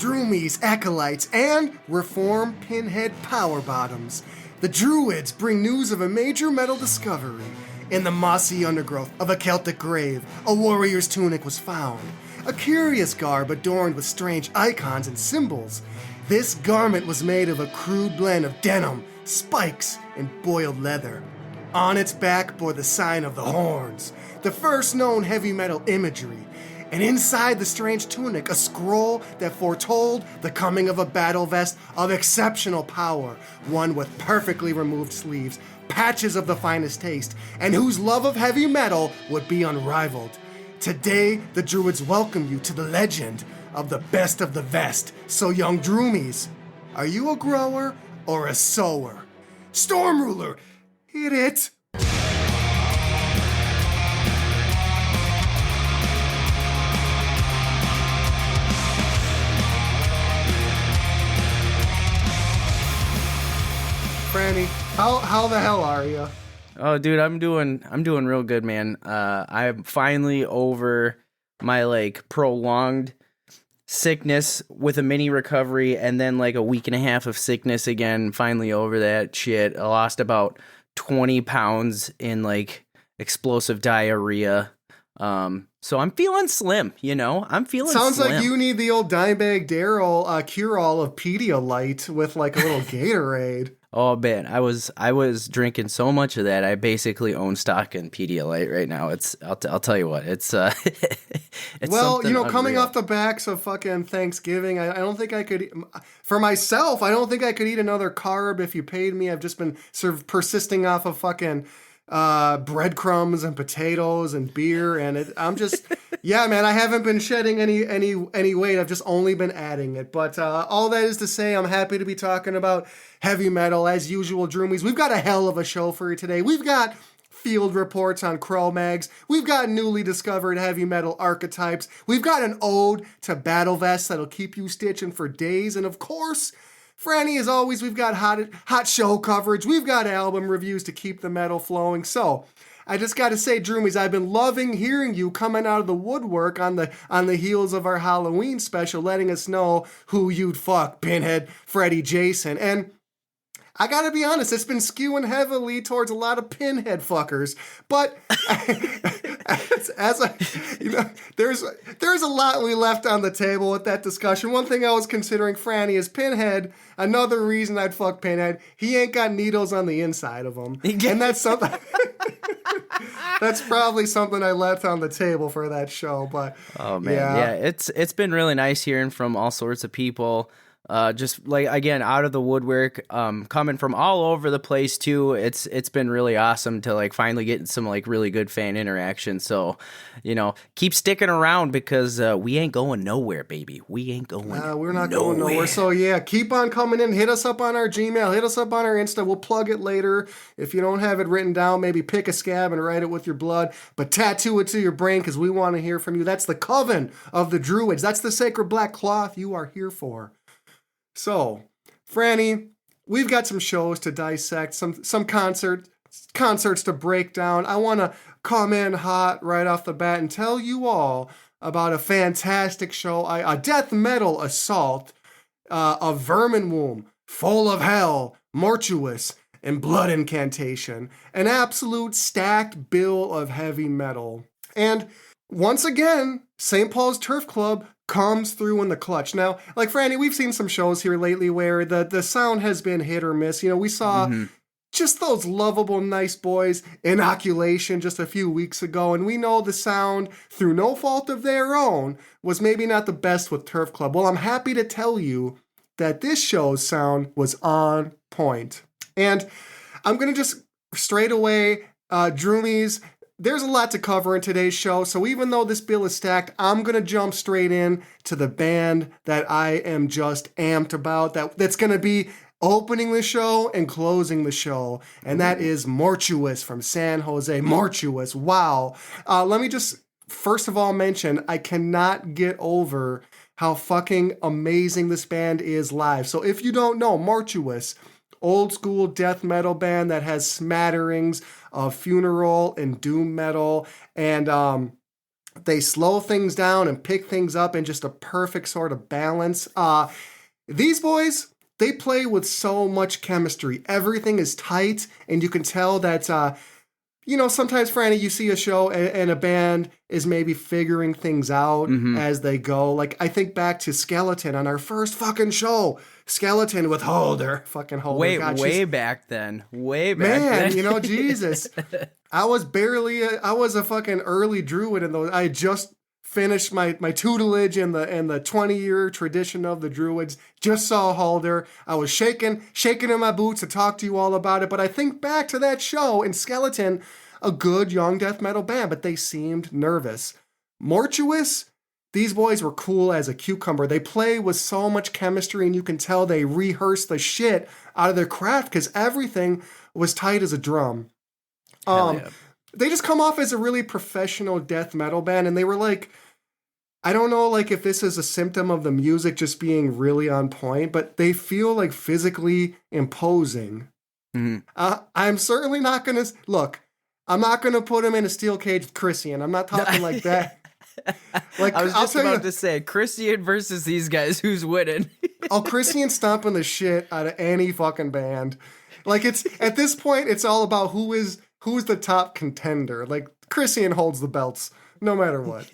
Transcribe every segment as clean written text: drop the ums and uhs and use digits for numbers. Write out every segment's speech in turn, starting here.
Droomies, acolytes, and reform pinhead power bottoms. The Druids bring news of a major metal discovery. In the mossy undergrowth of a Celtic grave, a warrior's tunic was found. A curious garb adorned with strange icons and symbols. This garment was made of a crude blend of denim, spikes, and boiled leather. On its back bore the sign of the horns, the first known heavy metal imagery. And inside the strange tunic, a scroll that foretold the coming of a battle vest of exceptional power, one with perfectly removed sleeves, patches of the finest taste, and whose love of heavy metal would be unrivaled. Today, the Druids welcome you to the legend of the best of the vest. So young Droomies, are you a grower or a sower? Storm Ruler, hit it! Franny, how the hell are you? Oh, dude, I'm doing real good, man. I'm finally over my prolonged sickness with a mini recovery, and then a week and a half of sickness again. Finally over that shit. I lost about 20 pounds in explosive diarrhea. So I'm feeling slim, I'm feeling Sounds slim. like you need the old Dimebag Daryl cure-all of Pedialyte with a little Gatorade. Oh man, I was drinking so much of that. I basically own stock in Pedialyte right now. I'll tell you what, it's well, coming unreal. off the backs of fucking Thanksgiving, I don't think I could, for myself, I don't think I could eat another carb if you paid me. I've just been sort of persisting off of fucking breadcrumbs and potatoes and beer, and I'm just yeah, man, I haven't been shedding any weight. I've just only been adding it. But all that is to say, I'm happy to be talking about heavy metal as usual. Droomies, we've got a hell of a show for you today. We've got field reports on Cro-Mags. We've got newly discovered heavy metal archetypes. We've got an ode to battle vests that'll keep you stitching for days, and of course, Franny, as always, we've got hot show coverage. We've got album reviews to keep the metal flowing. So, I just got to say, Droomies, I've been loving hearing you coming out of the woodwork on the heels of our Halloween special, letting us know who you'd fuck, Pinhead, Freddy, Jason, and I gotta be honest, it's been skewing heavily towards a lot of Pinhead fuckers, but there's a lot we left on the table with that discussion. One thing I was considering, Franny, is Pinhead. Another reason I'd fuck Pinhead, he ain't got needles on the inside of him, and that's something. That's probably something I left on the table for that show. But oh man, yeah, it's been really nice hearing from all sorts of people. Just again, out of the woodwork, coming from all over the place too. It's been really awesome to finally get some really good fan interaction. So, keep sticking around because we ain't going nowhere, baby. We ain't going. We're not going nowhere. So yeah, keep on coming in. Hit us up on our Gmail. Hit us up on our Insta. We'll plug it later. If you don't have it written down, maybe pick a scab and write it with your blood, but tattoo it to your brain because we want to hear from you. That's the coven of the Druids. That's the sacred black cloth you are here for. So, Franny, we've got some shows to dissect, some concerts to break down. I want to come in hot right off the bat and tell you all about a fantastic show, a death metal assault of Vermin Womb, Full of Hell, Mortuous, and Blood Incantation. An absolute stacked bill of heavy metal. And once again, St. Paul's Turf Club comes through in the clutch. Now, Franny, we've seen some shows here lately where the sound has been hit or miss. We saw just those lovable nice boys, Inoculation, just a few weeks ago, and we know the sound, through no fault of their own, was maybe not the best with Turf Club. Well, I'm happy to tell you that this show's sound was on point. And I'm going to just straight away, Droomies, there's a lot to cover in today's show, so even though this bill is stacked, I'm going to jump straight in to the band that I am just amped about, that's going to be opening the show and closing the show, and that is Mortuous from San Jose. Mortuous, wow. Let me just first of all mention, I cannot get over how fucking amazing this band is live. So if you don't know, Mortuous, old school death metal band that has smatterings of funeral and doom metal, and They slow things down and pick things up in just a perfect sort of balance. These boys, they play with so much chemistry. Everything is tight, and you can tell that, sometimes, Franny, you see a show and a band is maybe figuring things out as they go. Like, I think back to Skeleton on our first fucking show. Skeleton with Holder. Fucking Holder. Way back then. Man, Jesus. I was a fucking early druid in those. I had just finished my tutelage in the 20-year tradition of the Druids. Just saw Halder. I was shaking in my boots to talk to you all about it. But I think back to that show in Skeleton, a good young death metal band, but they seemed nervous. Mortuous, these boys were cool as a cucumber. They play with so much chemistry, and you can tell they rehearsed the shit out of their craft because everything was tight as a drum. Yeah. They just come off as a really professional death metal band, and they were like, I don't know, like if this is a symptom of the music just being really on point, but they feel like physically imposing. I'm certainly not gonna I'm not gonna put him in a steel cage with Christian. I'm not talking like that. Like I was just about to say, Christian versus these guys, who's winning? Christian's stomping the shit out of any fucking band. Like it's at this point, it's all about who's the top contender. Like Christian holds the belts no matter what.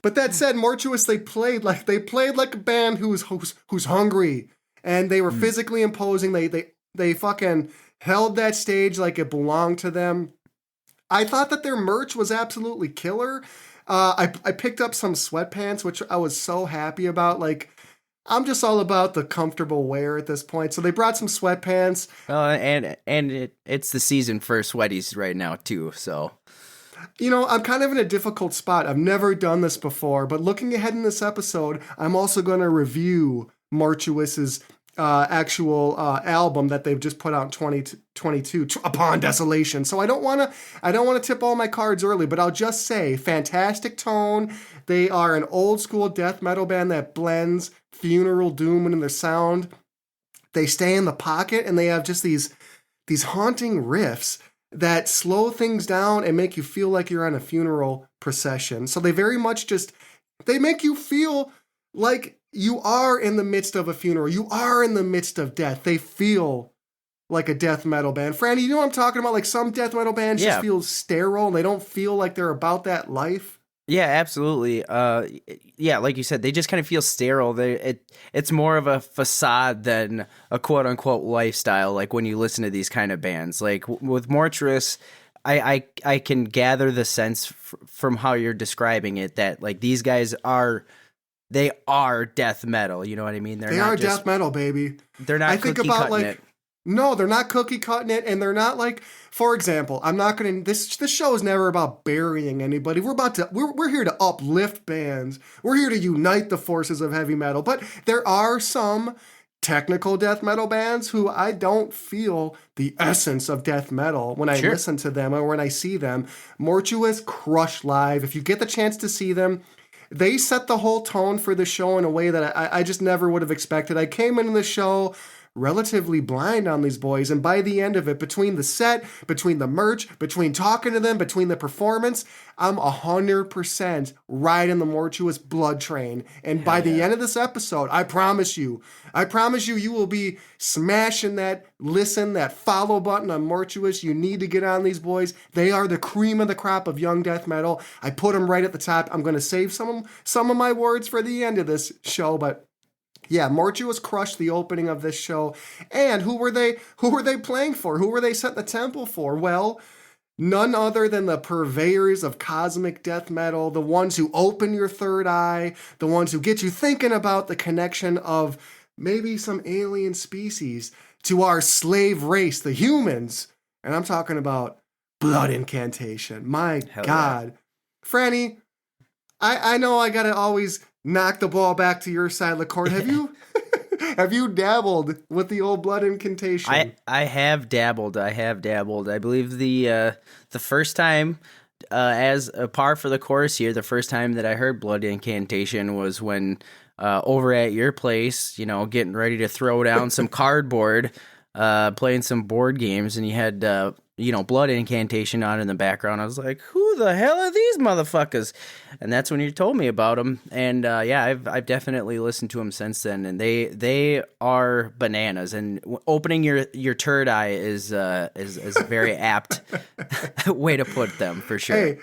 But that said, Mortuous, they played like a band who's hungry, and they were physically imposing. They fucking held that stage like it belonged to them. I thought that their merch was absolutely killer. I picked up some sweatpants, which I was so happy about. Like, I'm just all about the comfortable wear at this point. So they brought some sweatpants. And it's the season for sweaties right now too. So, I'm kind of in a difficult spot. I've never done this before, but looking ahead in this episode, I'm also going to review Mortuous's actual album that they've just put out in 2022, Upon Desolation. So I don't want to tip all my cards early, but I'll just say fantastic tone. They are an old school death metal band that blends funeral doom in their sound. They stay in the pocket, and they have just these haunting riffs that slow things down and make you feel like you're on a funeral procession. So they very much they make you feel like you are in the midst of a funeral. You are in the midst of death. They feel like a death metal band. Franny, you know what I'm talking about? Like some death metal bands just feel sterile, and they don't feel like they're about that life. Yeah, absolutely. Like you said, they just kind of feel sterile. It's more of a facade than a quote unquote lifestyle. Like when you listen to these kind of bands, like with Mortuous, I can gather the sense from how you're describing it that like these guys are death metal. You know what I mean? They are death metal, baby. They're not. I think about like. It. No, they're not cookie cutting it, and they're not like, for example, I'm not gonna. This show is never about burying anybody. We're here to uplift bands. We're here to unite the forces of heavy metal. But there are some technical death metal bands who I don't feel the essence of death metal when I listen to them or when I see them. Mortuous crush live. If you get the chance to see them, they set the whole tone for the show in a way that I just never would have expected. I came into the show relatively blind on these boys, and by the end of it, between the set, between the merch, between talking to them, between the performance, I'm 100% riding the Mortuous blood train. And by the end of this episode, I promise you, you will be smashing that follow button on Mortuous. You need to get on these boys. They are the cream of the crop of young death metal. I put them right at the top. I'm going to save some of my words for the end of this show, but yeah, Mortuous crushed the opening of this show. And who were they playing for? Who were they set the temple for? Well, none other than the purveyors of cosmic death metal, the ones who open your third eye, the ones who get you thinking about the connection of maybe some alien species to our slave race, the humans. And I'm talking about Blood Incantation. My God. Yeah. Franny, I know I gotta always knock the ball back to your side of the court. Have you dabbled with the old Blood Incantation? I have dabbled. I believe the first time, as a par for the course here, the first time that I heard Blood Incantation was when over at your place, getting ready to throw down some cardboard, playing some board games, and you had blood incantation on in the background. I was like, who the hell are these motherfuckers? And that's when you told me about them. And I've definitely listened to them since then, and they are bananas. And opening your third eye is a very apt way to put them, for sure. Hey,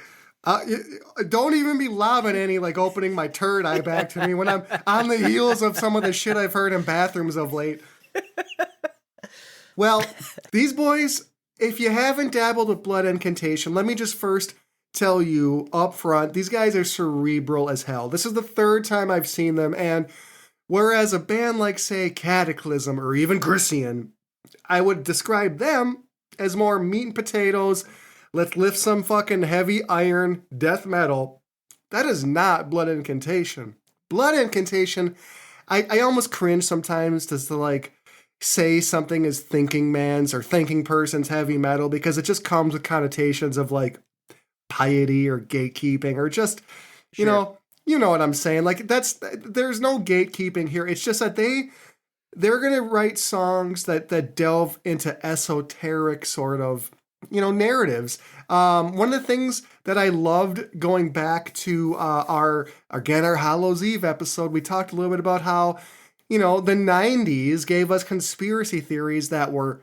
don't even be lobbing any like opening my third eye back to me when I'm on the heels of some of the shit I've heard in bathrooms of late. Well, these boys, if you haven't dabbled with blood incantation, let me just first tell you up front, these guys are cerebral as hell. This is the third time I've seen them, and whereas a band like, say, Cataclysm or even Grisian, I would describe them as more meat and potatoes, let's lift some fucking heavy iron death metal. That is not blood incantation. Blood incantation, I almost cringe sometimes to like say something is thinking man's or thinking person's heavy metal, because it just comes with connotations of like piety or gatekeeping or just, you know what I'm saying? Like there's no gatekeeping here. It's just that they're going to write songs that delve into esoteric sort of, narratives. One of the things that I loved going back to our Hallows Eve episode, we talked a little bit about how, the 90s gave us conspiracy theories that were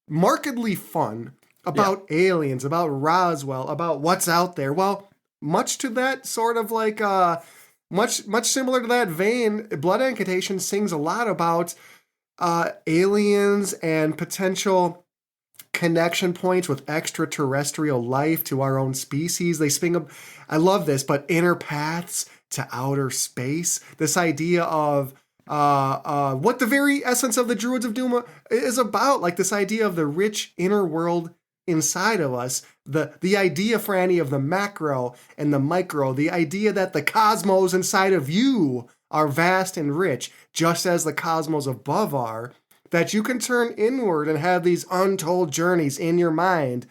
markedly fun about aliens, about Roswell, about what's out there. Well, much to that sort of like, much similar to that vein, Blood Incantation sings a lot about aliens and potential connection points with extraterrestrial life to our own species. They spin up, I love this, but inner paths to outer space. This idea of what the very essence of the Druids of Doom is about, like this idea of the rich inner world inside of us, the idea, Franny, of the macro and the micro, the idea that the cosmos inside of you are vast and rich, just as the cosmos above are, that you can turn inward and have these untold journeys in your mind.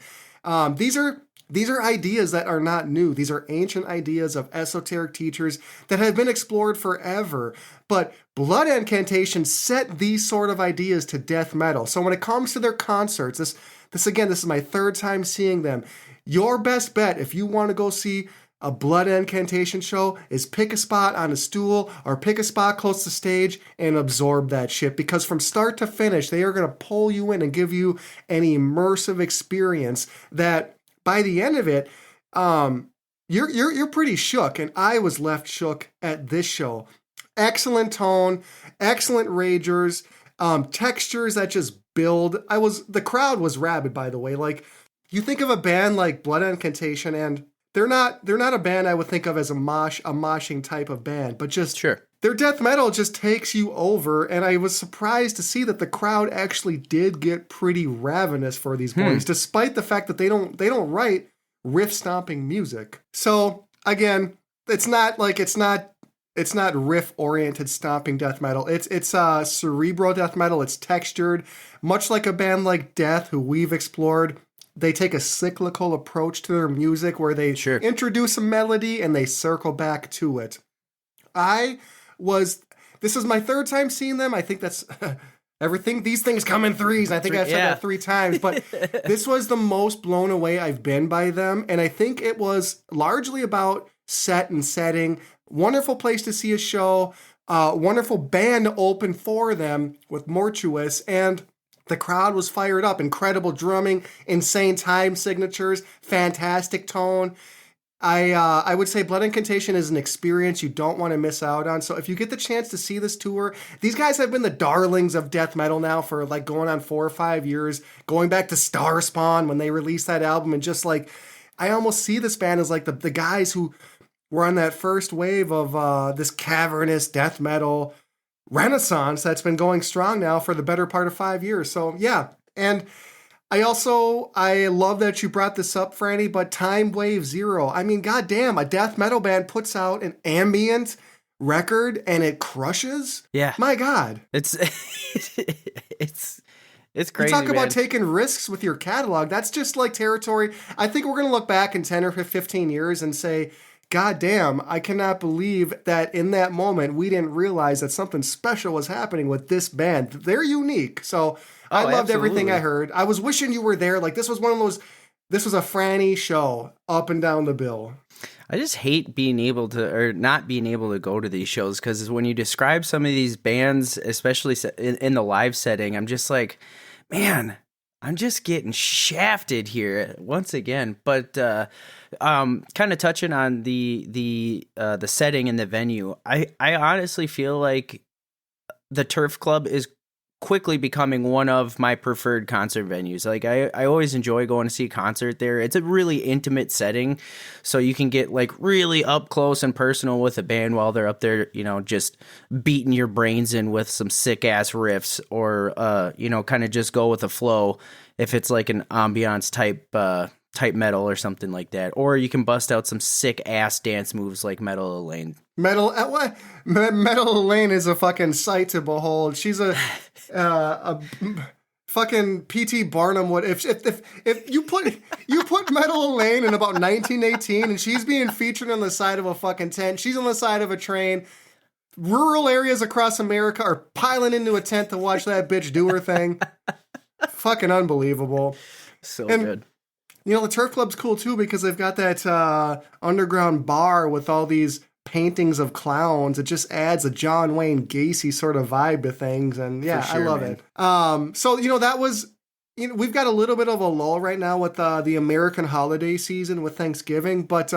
These are ideas that are not new. These are ancient ideas of esoteric teachers that have been explored forever. But Blood Incantation set these sort of ideas to death metal. So when it comes to their concerts, this is my third time seeing them. Your best bet, if you want to go see a Blood Incantation show, is pick a spot on a stool or pick a spot close to stage and absorb that shit. Because from start to finish, they are going to pull you in and give you an immersive experience that by the end of it, you're pretty shook. And I was left shook at this show. Excellent tone, excellent ragers, textures that just build. The crowd was rabid, by the way. Like, you think of a band like Blood Incantation, and they're not a band I would think of as a moshing type of band, but just their death metal just takes you over. And I was surprised to see that the crowd actually did get pretty ravenous for these boys, despite the fact that they don't write riff stomping music. So again, it's not riff oriented stomping death metal. It's cerebral death metal. It's textured, much like a band like Death, who we've explored. They take a cyclical approach to their music where they introduce a melody and they circle back to it. This is my third time seeing them. I think that's everything. These things come in threes. I think I've said that 3 times, but this was the most blown away I've been by them. And I think it was largely about set and setting. Wonderful place to see a show. Wonderful band to open for them with Mortuous, and the crowd was fired up. Incredible drumming, insane time signatures, fantastic tone. I would say Blood Incantation is an experience you don't want to miss out on. So if you get the chance to see this tour, these guys have been the darlings of death metal now for like going on 4 or 5 years, going back to Starspawn when they released that album. And just like, I almost see this band as like the guys who were on that first wave of this cavernous death metal renaissance that's been going strong now for the better part of 5 years. So yeah. And I love that you brought this up, Franny, but Time Wave Zero. I mean, goddamn, a death metal band puts out an ambient record and it crushes? Yeah. My God. It's crazy. You talk about taking risks with your catalog. That's just like territory. I think we're going to look back in 10 or 15 years and say, goddamn, I cannot believe that in that moment we didn't realize that something special was happening with this band. They're unique. So I loved everything I heard. I was wishing you were there. Like, this was one of those, this was a Franny show up and down the bill. I just hate being able to, or not being able to go to these shows, because when you describe some of these bands, especially in the live setting, I'm just like, man, I'm just getting shafted here once again. But kind of touching on the setting and the venue, I honestly feel like the Turf Club is quickly becoming one of my preferred concert venues. Like, I always enjoy going to see a concert there. It's a really intimate setting, so you can get like really up close and personal with a band while they're up there, you know, just beating your brains in with some sick ass riffs, or you know, kind of just go with the flow if it's like an ambiance type metal or something like that. Or you can bust out some sick ass dance moves like Metal Elaine. Metal Elaine is a fucking sight to behold. She's a fucking P.T. Barnum would if you put Metal Elaine in about 1918 and she's being featured on the side of a fucking tent. She's on the side of a train. Rural areas across America are piling into a tent to watch that bitch do her thing. Fucking unbelievable. So good. You know, the Turf Club's cool too because they've got that underground bar with all these paintings of clowns. It just adds a John Wayne Gacy sort of vibe to things, and yeah, sure, I love it. So you know, that was, you know, we've got a little bit of a lull right now with the American holiday season with Thanksgiving, but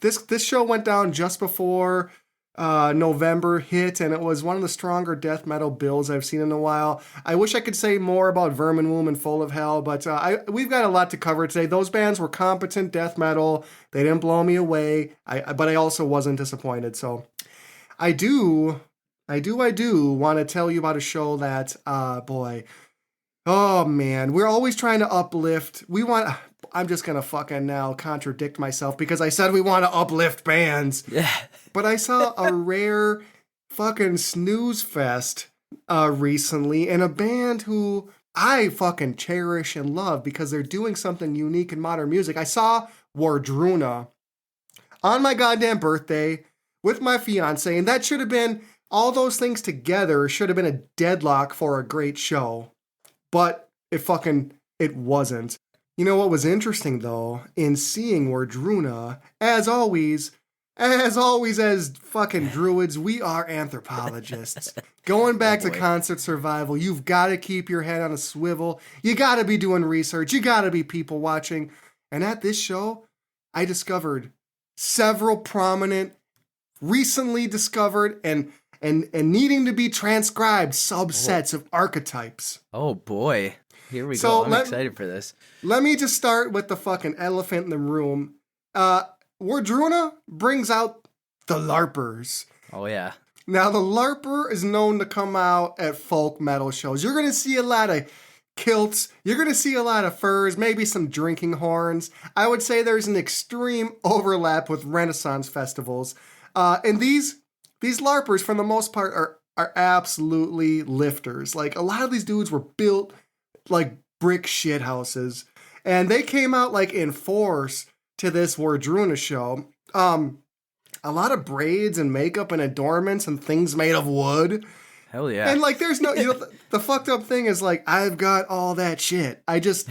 this show went down just before November hit, and it was one of the stronger death metal bills I've seen in a while. I wish I could say more about Vermin Womb and Full of Hell, but we've got a lot to cover today. Those bands were competent death metal. They didn't blow me away, but I also wasn't disappointed. So I do want to tell you about a show that, boy, oh man, we're always trying to uplift. I'm just going to fucking now contradict myself because I said we want to uplift bands. Yeah. But I saw a rare fucking snooze fest recently, and a band who I fucking cherish and love because they're doing something unique in modern music. I saw Wardruna on my goddamn birthday with my fiance, and that should have been, all those things together should have been a deadlock for a great show. But it wasn't. You know what was interesting, though, in seeing Wardruna, as always, as fucking Druids, we are anthropologists. Going back to concert survival, you've got to keep your head on a swivel. You got to be doing research. You got to be people watching. And at this show, I discovered several prominent, recently discovered, and needing to be transcribed subsets of archetypes. Oh, boy. Here we go. I'm excited for this. Let me just start with the fucking elephant in the room. Wardruna brings out the LARPers. Oh, yeah. Now, the LARPer is known to come out at folk metal shows. You're going to see a lot of kilts. You're going to see a lot of furs, maybe some drinking horns. I would say there's an extreme overlap with Renaissance festivals. And these LARPers, for the most part, are absolutely lifters. Like, a lot of these dudes were built like brick shithouses. And they came out like in force to this Wardruna show. A lot of braids and makeup and adornments and things made of wood. Hell yeah. And like, there's no, you know, the fucked up thing is like, I've got all that shit. I just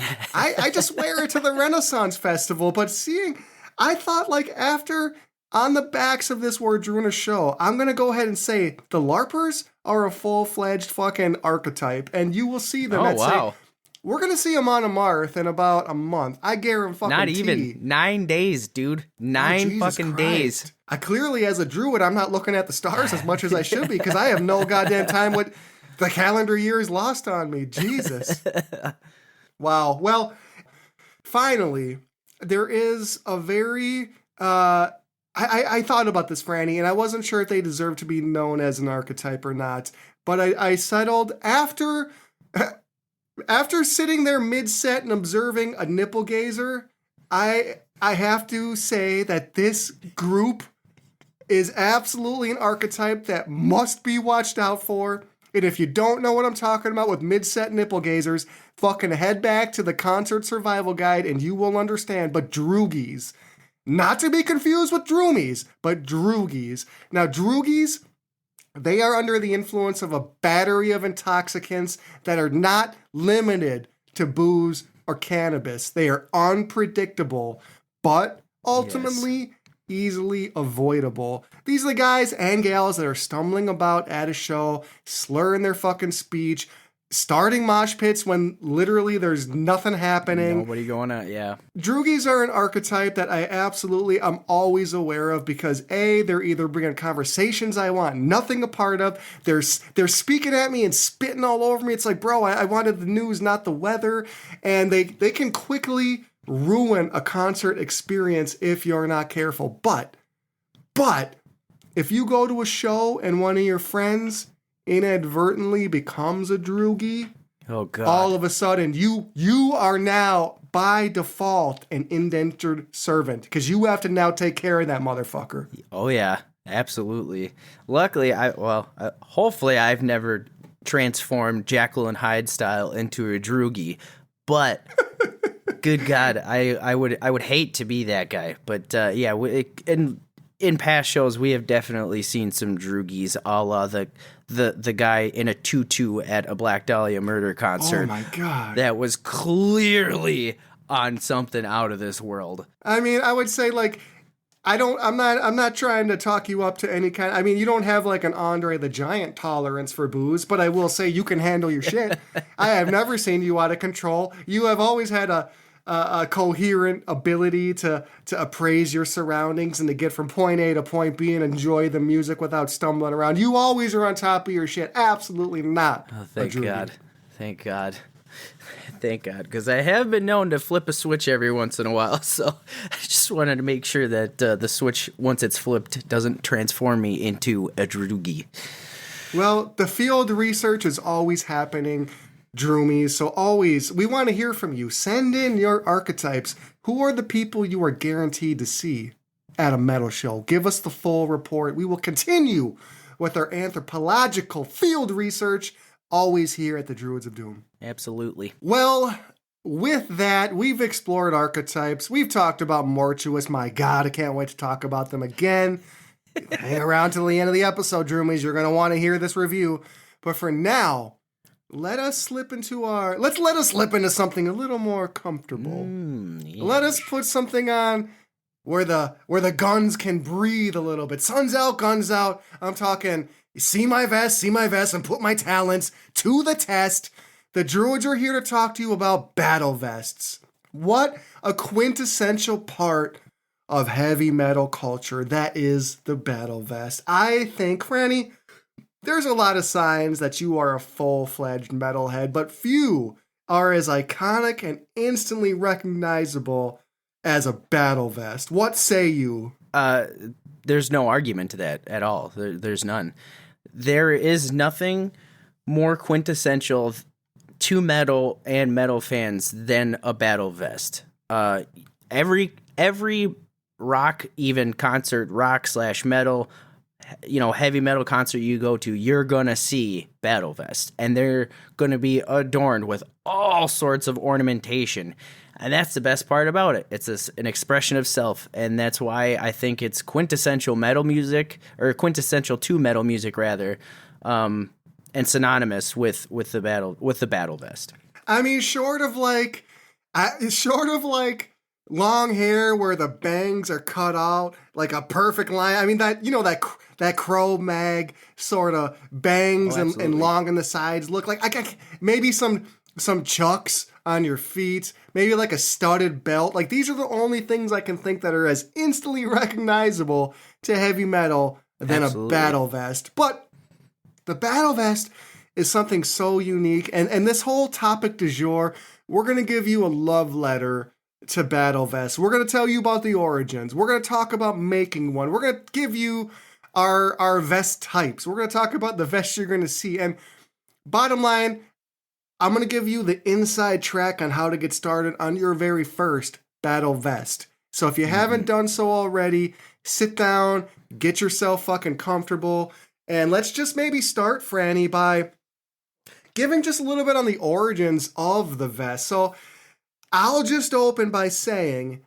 wear it to the Renaissance Festival. But I thought like after, on the backs of this Wardruna show, I'm going to go ahead and say the LARPers are a full-fledged fucking archetype. And you will see them we're going to see them on a Marth in about a month. I guarantee fucking Not even 9 days, dude. 9 fucking days. I clearly, as a druid, I'm not looking at the stars as much as I should be because I have no goddamn time. What the calendar year is lost on me. Jesus. Wow. Well, finally, there is a very... I thought about this, Franny, and I wasn't sure if they deserve to be known as an archetype or not. But I settled after sitting there mid-set and observing a nipple gazer, I have to say that this group is absolutely an archetype that must be watched out for. And if you don't know what I'm talking about with mid-set nipple gazers, fucking head back to the Concert Survival Guide and you will understand. But droogies, Not to be confused with droomies, but droogies. Now, droogies, they are under the influence of a battery of intoxicants that are not limited to booze or cannabis. They are unpredictable, but ultimately easily avoidable. These are the guys and gals that are stumbling about at a show, slurring their fucking speech, starting mosh pits when literally there's nothing happening. Nobody going on, yeah. Droogies are an archetype that I'm always aware of because A, they're either bringing conversations I want nothing a part of, they're speaking at me and spitting all over me. It's like, bro, I wanted the news, not the weather. And they can quickly ruin a concert experience if you're not careful. But if you go to a show and one of your friends inadvertently becomes a droogie, oh god, all of a sudden you are now by default an indentured servant because you have to now take care of that motherfucker. Oh yeah, absolutely. Luckily, hopefully I've never transformed Jekyll and Hyde style into a droogie, but good God, I would hate to be that guy. But in past shows we have definitely seen some droogies, a la the guy in a tutu at a Black Dahlia Murder concert. Oh my God, that was clearly on something out of this world. I mean, I would say like. I'm not trying to talk you up to any kind. I mean, you don't have like an Andre the Giant tolerance for booze, but I will say you can handle your shit. I have never seen you out of control. You have always had a coherent ability to appraise your surroundings and to get from point A to point B and enjoy the music without stumbling around. You always are on top of your shit. Absolutely not. Oh, thank God. Thank God. Thank God, because I have been known to flip a switch every once in a while, so I just wanted to make sure that the switch, once it's flipped, doesn't transform me into a droogie. Well, the field research is always happening, Droomies, so always, we want to hear from you. Send in your archetypes. Who are the people you are guaranteed to see at a metal show? Give us the full report. We will continue with our anthropological field research, always here at the Druids of Doom. Absolutely. Well, with that, we've explored archetypes. We've talked about Mortuous. My God, I can't wait to talk about them again. Hang around till the end of the episode, Droomies. You're going to want to hear this review. But for now, let us slip into something a little more comfortable. Yeah. Let us put something on where the guns can breathe a little bit. Sun's out, guns out. I'm talking, see my vest, and put my talents to the test. The Druids are here to talk to you about battle vests. What a quintessential part of heavy metal culture that is the battle vest. I think, Franny, there's a lot of signs that you are a full-fledged metalhead, but few are as iconic and instantly recognizable as a battle vest. What say you? There's no argument to that at all. There's none. There is nothing more quintessential to metal and metal fans than a battle vest. Every rock, even concert, rock/metal, heavy metal concert you go to, you're gonna see battle vest, and they're gonna be adorned with all sorts of ornamentation. And that's the best part about it. It's an expression of self, and that's why I think it's quintessential metal music, or quintessential to metal music rather, and synonymous with the battle vest. I mean, short of like long hair where the bangs are cut out like a perfect line. I mean that Crow Mag sort of bangs and long on the sides look like maybe some chucks on your feet, maybe like a studded belt. Like, these are the only things I can think that are as instantly recognizable to heavy metal than a battle vest. But the battle vest is something so unique. And this whole topic du jour, we're going to give you a love letter to battle vests. We're going to tell you about the origins. We're going to talk about making one. We're going to give you our vest types. We're going to talk about the vests you're going to see. And bottom line, I'm going to give you the inside track on how to get started on your very first battle vest. So if you haven't done so already, sit down, get yourself fucking comfortable, and let's just maybe start, Franny, by giving just a little bit on the origins of the vest. So I'll just open by saying,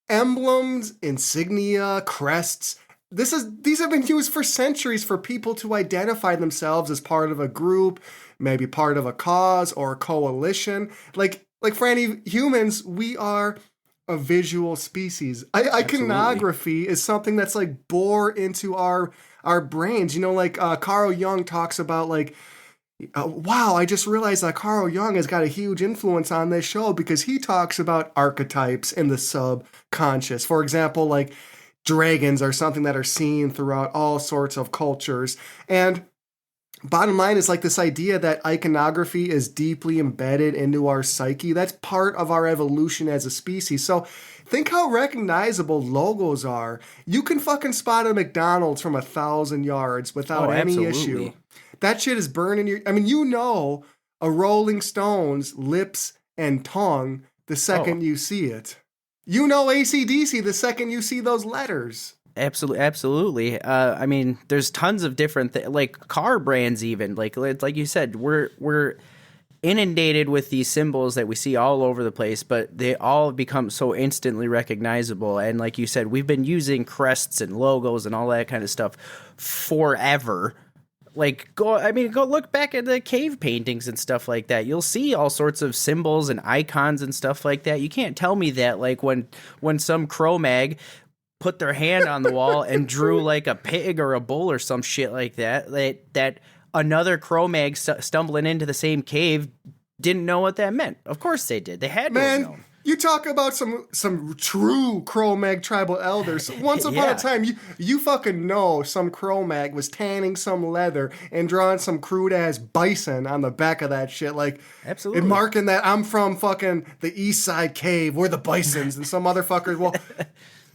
emblems, insignia, crests. These have been used for centuries for people to identify themselves as part of a group, maybe part of a cause or a coalition. Like Franny, humans, we are a visual species. Iconography is something that's like bore into our brains. You know, like Carl Jung talks about like, wow, I just realized that Carl Jung has got a huge influence on this show because he talks about archetypes in the subconscious. For example, like dragons are something that are seen throughout all sorts of cultures. And bottom line is like this idea that iconography is deeply embedded into our psyche. That's part of our evolution as a species. So think how recognizable logos are. You can fucking spot a McDonald's from 1,000 yards without any issue. That shit is burning your... I mean, you know a Rolling Stones lips and tongue the second you see it. You know AC/DC the second you see those letters. Absolutely. I mean, there's tons of different like car brands, even like you said, we're inundated with these symbols that we see all over the place, but they all become so instantly recognizable. And like you said, we've been using crests and logos and all that kind of stuff forever. Like go look back at the cave paintings and stuff like that. You'll see all sorts of symbols and icons and stuff like that. You can't tell me that like when some Cro-Mag put their hand on the wall and drew like a pig or a bull or some shit like that another Cro-Mag stumbling into the same cave didn't know what that meant. Of course they did. They had to have known. You talk about some true Cro-Mag tribal elders. Once upon a time, you fucking know some Cro-Mag was tanning some leather and drawing some crude ass bison on the back of that shit, like absolutely, and marking that I'm from fucking the East Side Cave. We're the bisons, and some motherfuckers. Well,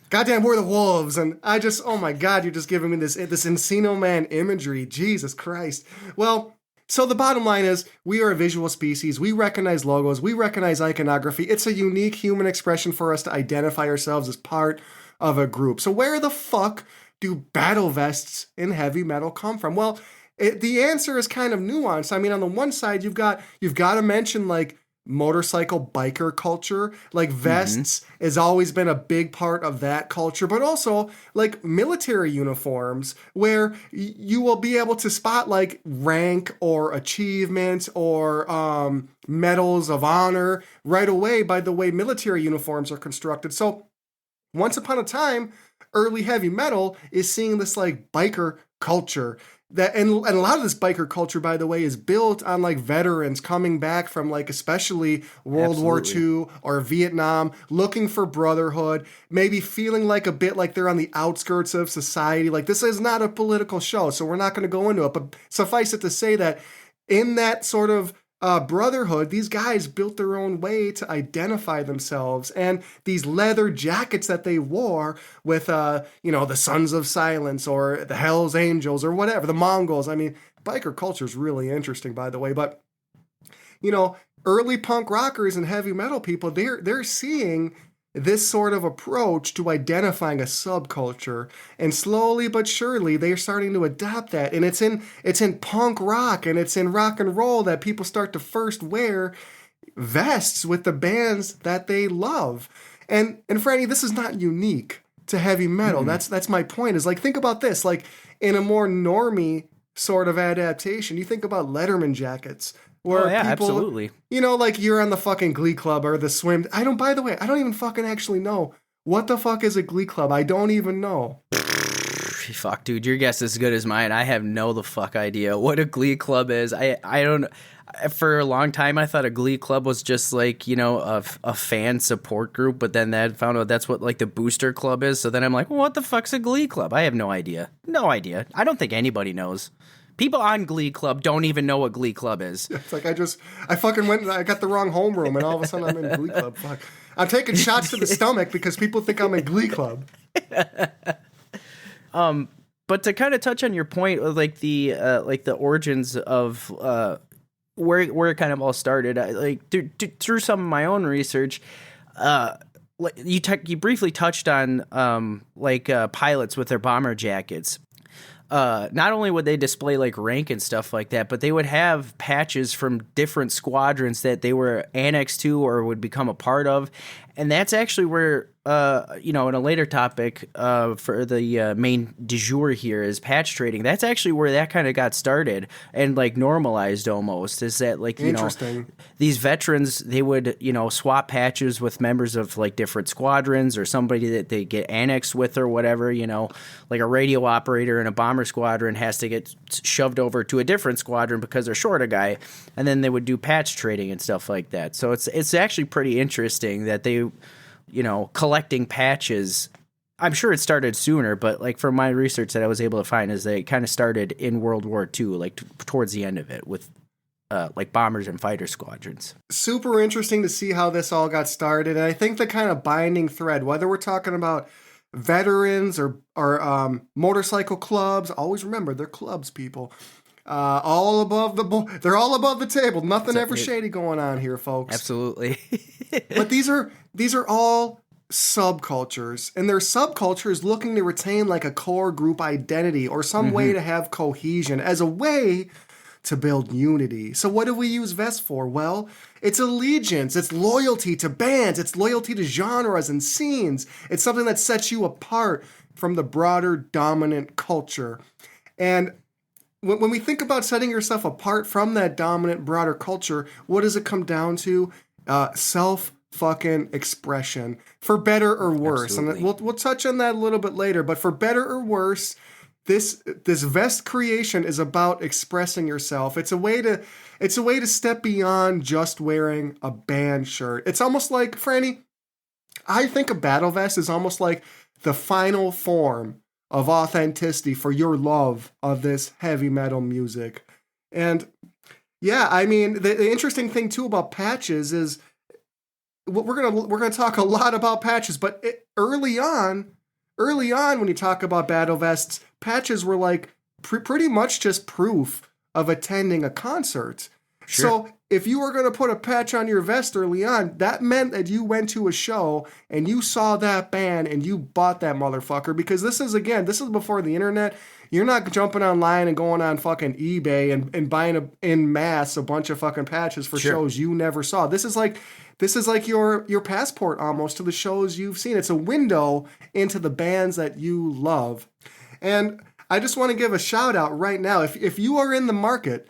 goddamn, we're the wolves. And I just, oh my god, you're just giving me this Encino Man imagery. Jesus Christ. Well. So the bottom line is, we are a visual species. We recognize logos. We recognize iconography. It's a unique human expression for us to identify ourselves as part of a group. So where the fuck do battle vests in heavy metal come from? Well, the answer is kind of nuanced. I mean, on the one side, you've got to mention like motorcycle biker culture. Like vests has always been a big part of that culture, but also like military uniforms where you will be able to spot like rank or achievement or medals of honor right away by the way military uniforms are constructed. So once upon a time, early heavy metal is seeing this like biker culture. And a lot of this biker culture, by the way, is built on like veterans coming back from like especially World War II or Vietnam, looking for brotherhood, maybe feeling like a bit like they're on the outskirts of society. Like this is not a political show, so we're not going to go into it. But suffice it to say that in that sort of brotherhood, these guys built their own way to identify themselves, and these leather jackets that they wore with, the Sons of Silence or the Hell's Angels or whatever, the Mongols. I mean, biker culture is really interesting, by the way. But early punk rockers and heavy metal people, they're seeing this sort of approach to identifying a subculture, and slowly but surely they're starting to adopt that. And it's in punk rock and it's in rock and roll that people start to first wear vests with the bands that they love. And Franny, this is not unique to heavy metal. That's my point. Is like, think about this, like in a more normie sort of adaptation, you think about Letterman jackets. Where people, absolutely. Like you're on the fucking Glee Club or the swim. By the way, I don't even fucking actually know. What the fuck is a Glee Club? I don't even know. Fuck, dude, your guess is as good as mine. I have no the fuck idea what a Glee Club is. I don't. For a long time, I thought a Glee Club was just like, a fan support group, but then I found out that's what like the Booster Club is. So then I'm like, well, what the fuck's a Glee Club? I have no idea. No idea. I don't think anybody knows. People on Glee Club don't even know what Glee Club is. It's like I fucking went and I got the wrong homeroom and all of a sudden I'm in Glee Club. Fuck. I'm taking shots to the stomach because people think I'm in Glee Club. But to kind of touch on your point of like the origins of where it kind of all started, through some of my own research, you briefly touched on pilots with their bomber jackets. Not only would they display like rank and stuff like that, but they would have patches from different squadrons that they were annexed to or would become a part of. And that's actually where, in a later topic for the main du jour here is patch trading. That's actually where that kind of got started and like normalized almost. Is that like, Interesting. These veterans, they would, swap patches with members of like different squadrons or somebody that they get annexed with or whatever, like a radio operator in a bomber squadron has to get shoved over to a different squadron because they're short a guy. And then they would do patch trading and stuff like that. So it's actually pretty interesting that they, collecting patches. I'm sure it started sooner, but like from my research that I was able to find is they kind of started in World War II, like towards the end of it with like bombers and fighter squadrons. Super interesting to see how this all got started. And I think the kind of binding thread, whether we're talking about veterans or motorcycle clubs, always remember they're clubs, people. All above they're all above the table. Nothing ever shady going on here, folks. Absolutely. But these are all subcultures, and they're subcultures looking to retain like a core group identity or some way to have cohesion as a way to build unity. So what do we use vests for? Well, it's allegiance, it's loyalty to bands, it's loyalty to genres and scenes. It's something that sets you apart from the broader dominant culture. And when we think about setting yourself apart from that dominant, broader culture, what does it come down to? Self-fucking expression, for better or worse. Absolutely. And we'll touch on that a little bit later, but for better or worse, this vest creation is about expressing yourself. It's a way to step beyond just wearing a band shirt. It's almost like, Franny, I think a battle vest is almost like the final form of authenticity for your love of this heavy metal music. And yeah, I mean, the interesting thing too about patches is we're gonna talk a lot about patches, but early on when you talk about battle vests, patches were like pretty much just proof of attending a concert. Sure. So if you were going to put a patch on your vest early on, that meant that you went to a show and you saw that band and you bought that motherfucker, because this is before the internet. You're not jumping online and going on fucking eBay and buying in mass a bunch of fucking patches for shows you never saw. This is like your passport almost to the shows you've seen. It's a window into the bands that you love. And I just want to give a shout out right now. If you are in the market,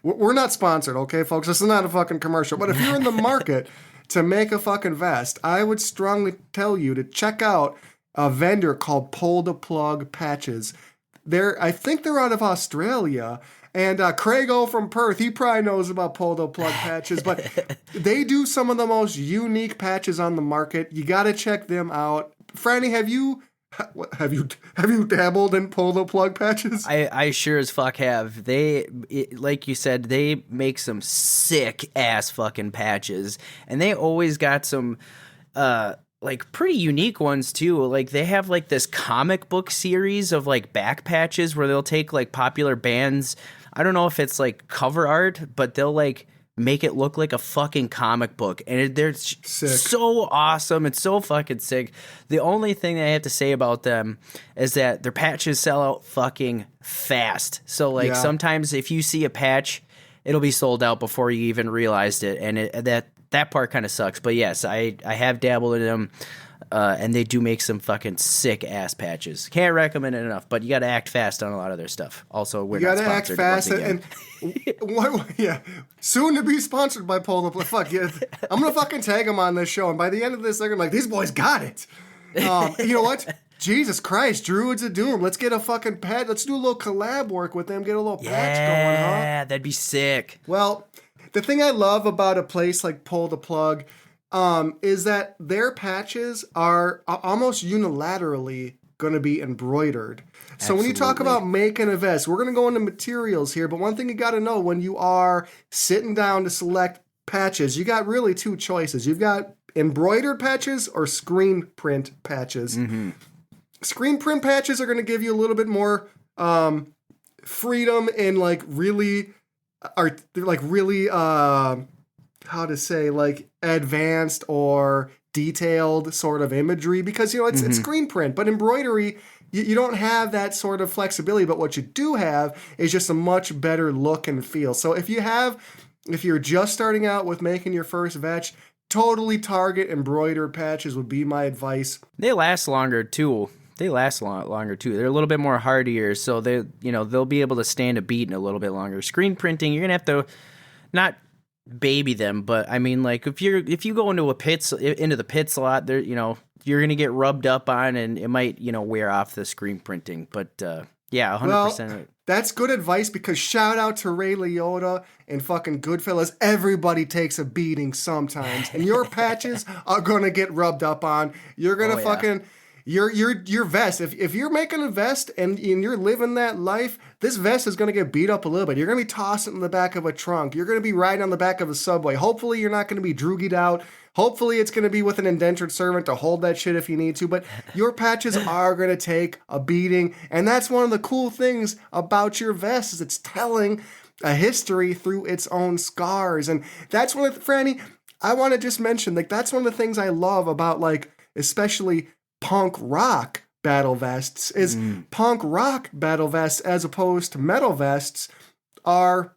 we're not sponsored, okay, folks? This is not a fucking commercial. But if you're in the market to make a fucking vest, I would strongly tell you to check out a vendor called Pull the Plug Patches. I think they're out of Australia. And Craigo from Perth, he probably knows about Pull the Plug Patches. But they do some of the most unique patches on the market. You got to check them out. Franny, have you dabbled in Pull the Plug patches? I sure as fuck have. Like you said, they make some sick ass fucking patches, and they always got some like pretty unique ones too. Like they have like this comic book series of like back patches where they'll take like popular bands. I don't know if it's like cover art, but they'll like make it look like a fucking comic book, and they're so awesome. It's so fucking sick. The only thing I have to say about them is that their patches sell out fucking fast. So like sometimes if you see a patch, it'll be sold out before you even realized it, and that part kind of sucks. But yes, I have dabbled in them. And they do make some fucking sick ass patches. Can't recommend it enough, but you got to act fast on a lot of their stuff. Also, we're not sponsored. You got to act fast, and soon to be sponsored by Pull the Plug. Fuck yeah, I'm gonna fucking tag them on this show, and by the end of this, they're gonna be like, these boys got it. You know what? Jesus Christ, Druids of Doom. Let's get a fucking patch. Let's do a little collab work with them. Get a little patch going, huh? Yeah, that'd be sick. Well, the thing I love about a place like Pull the Plug is that their patches are almost unilaterally going to be embroidered. So when you talk about making a vest, we're going to go into materials here, but one thing you got to know when you are sitting down to select patches, you got really two choices. You've got embroidered patches or screen print patches. Mm-hmm. Screen print patches are going to give you a little bit more freedom and how to say, like advanced or detailed sort of imagery, because it's screen print, but embroidery you don't have that sort of flexibility, but what you do have is just a much better look and feel. So if you're just starting out with making your first veg, totally target embroidered patches would be my advice. They last longer too. Longer too. They're a little bit more hardier, so they'll be able to stand a beating a little bit longer. Screen printing, you're gonna have to not baby them, but I mean, like if you go into the pits a lot, there you're gonna get rubbed up on, and it might wear off the screen printing. But yeah, 100%. Well, that's good advice, because shout out to Ray Liotta and fucking Goodfellas. Everybody takes a beating sometimes, and your patches are gonna get rubbed up on. You're gonna fucking. Your vest, if you're making a vest and you're living that life, this vest is going to get beat up a little bit. You're going to be tossing it in the back of a trunk. You're going to be riding on the back of a subway. Hopefully you're not going to be droogied out. Hopefully it's going to be with an indentured servant to hold that shit if you need to. But your patches are going to take a beating. And that's one of the cool things about your vest, is it's telling a history through its own scars. And that's one of the, Franny, I want to just mention, like, that's one of the things I love about, like, especially punk rock battle vests, is punk rock battle vests, as opposed to metal vests, are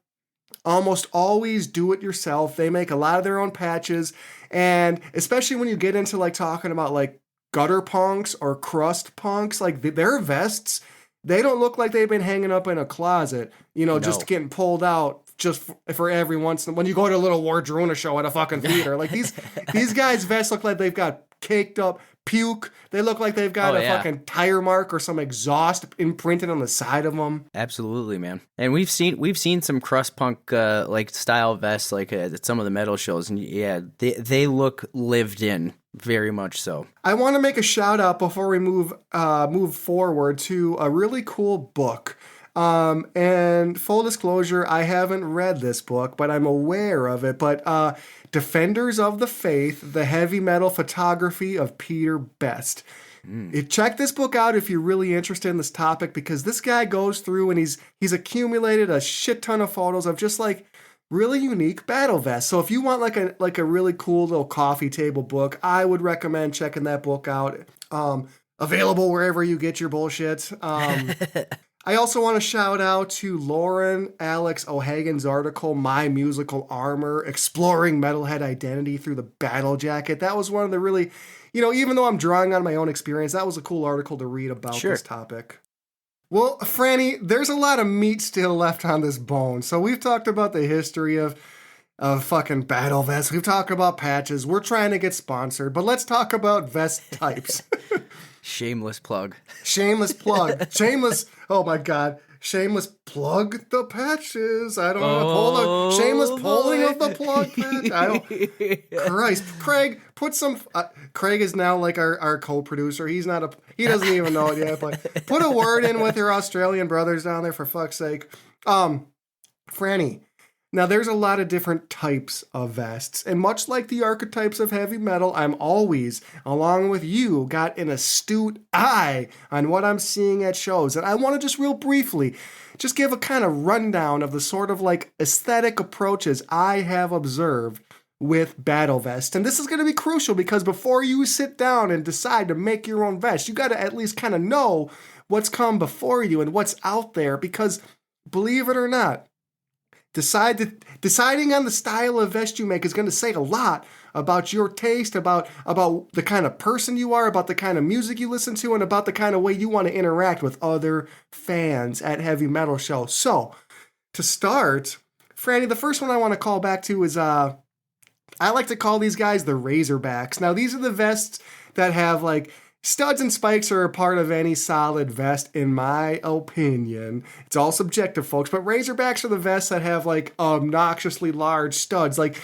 almost always do it yourself. They make a lot of their own patches. And especially when you get into like talking about like gutter punks or crust punks, like their vests, they don't look like they've been hanging up in a closet, just getting pulled out just for every once in when you go to a little Wardruna show at a fucking theater. Like these guys' vests look like they've got caked up puke. They look like they've got fucking tire mark or some exhaust imprinted on the side of them. Absolutely, man. And we've seen some crust punk like style vests like at some of the metal shows, and yeah, they look lived in, very much so. I want to make a shout out before we move forward to a really cool book. And full disclosure, I haven't read this book, but I'm aware of it. But Defenders of the Faith, the Heavy Metal Photography of Peter Best. Check this book out if you're really interested in this topic, because this guy goes through and he's accumulated a shit ton of photos of just like really unique battle vests. So if you want like a really cool little coffee table book, I would recommend checking that book out. Available wherever you get your bullshit. I also want to shout out to Lauren Alex O'Hagan's article, My Musical Armor, Exploring Metalhead Identity Through the Battle Jacket. That was one of the really, even though I'm drawing on my own experience, that was a cool article to read about this topic. Well, Franny, there's a lot of meat still left on this bone. So we've talked about the history of fucking battle vests. We've talked about patches. We're trying to get sponsored, but let's talk about vest types. Shameless plug. Oh my God. Shameless plug the patches. I don't know. Shameless pulling of the plug patch. Christ. Craig, put some. Craig is now like our co-producer. He doesn't even know it yet, but put a word in with your Australian brothers down there for fuck's sake. Franny. Now, there's a lot of different types of vests, and much like the archetypes of heavy metal, I'm always, along with you, got an astute eye on what I'm seeing at shows. And I want to just real briefly just give a kind of rundown of the sort of like aesthetic approaches I have observed with battle vests. And this is going to be crucial, because before you sit down and decide to make your own vest, you got to at least kind of know what's come before you and what's out there, because believe it or not, deciding on the style of vest you make is going to say a lot about your taste, about the kind of person you are, about the kind of music you listen to, and about the kind of way you want to interact with other fans at heavy metal shows. So, to start, Franny, the first one I want to call back to is, I like to call these guys the Razorbacks. Now, these are the vests that have, like, studs and spikes are a part of any solid vest, in my opinion. It's all subjective, folks, but Razorbacks are the vests that have, like, obnoxiously large studs. Like,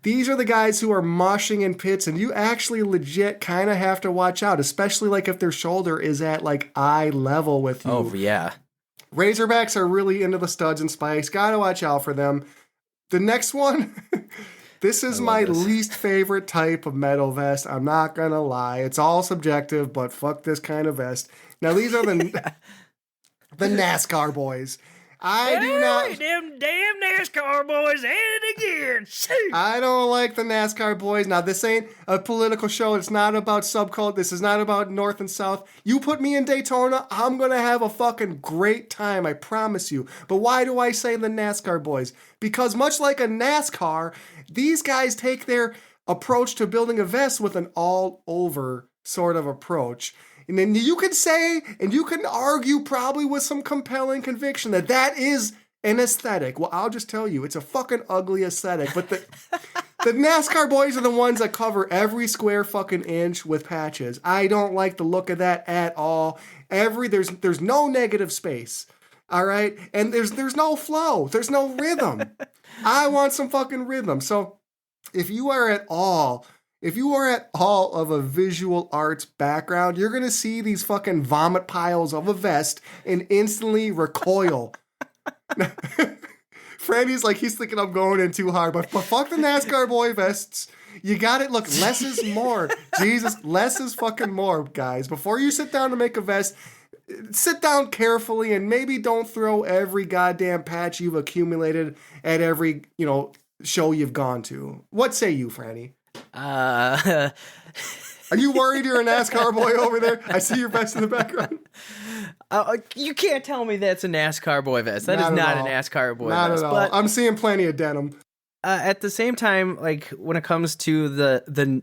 these are the guys who are moshing in pits, and you actually legit kind of have to watch out, especially, like, if their shoulder is at, like, eye level with you. Oh, yeah. Razorbacks are really into the studs and spikes. Gotta watch out for them. The next one... This is my least favorite type of metal vest. I'm not going to lie. It's all subjective, but fuck this kind of vest. Now, these are the NASCAR boys. Them damn NASCAR boys at it again. Shoot. I don't like the NASCAR boys. Now, this ain't a political show. It's not about subculture. This is not about North and South. You put me in Daytona, I'm going to have a fucking great time. I promise you. But why do I say the NASCAR boys? Because much like a NASCAR, these guys take their approach to building a vest with an all-over sort of approach. And then you could say, and you can argue probably with some compelling conviction that that is an aesthetic. Well, I'll just tell you, it's a fucking ugly aesthetic. But the NASCAR boys are the ones that cover every square fucking inch with patches. I don't like the look of that at all. There's no negative space. All right? And there's no flow. There's no rhythm. I want some fucking rhythm. So if you are at all of a visual arts background, you're going to see these fucking vomit piles of a vest and instantly recoil. Franny's like, he's thinking I'm going in too hard, but fuck the NASCAR boy vests. You got it. Look, less is more. Jesus, less is fucking more, guys. Before you sit down to make a vest, sit down carefully and maybe don't throw every goddamn patch you've accumulated at every, show you've gone to. What say you, Franny? Are you worried you're a NASCAR boy over there? I see your vest in the background. You can't tell me that's a NASCAR boy vest. That is not a NASCAR boy vest. Not at all. But I'm seeing plenty of denim. At the same time, like when it comes to the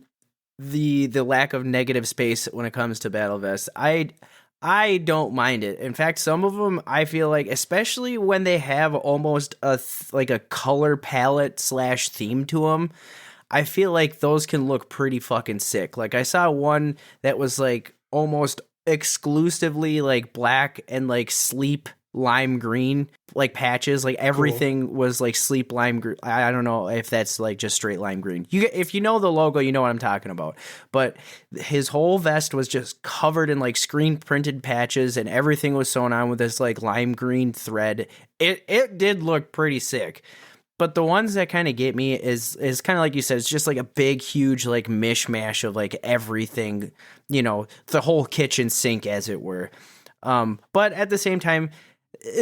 lack of negative space when it comes to battle vests, I don't mind it. In fact, some of them I feel like, especially when they have almost a color palette / theme to them, I feel like those can look pretty fucking sick. Like I saw one that was like almost exclusively like black and like sleep lime green, like patches, like everything was like sleep lime green. I don't know if that's like just straight lime green. If you know the logo, you know what I'm talking about. But his whole vest was just covered in like screen printed patches, and everything was sewn on with this like lime green thread. It did look pretty sick. But the ones that kind of get me is kind of like you said, it's just like a big, huge like mishmash of like everything, the whole kitchen sink, as it were. But at the same time,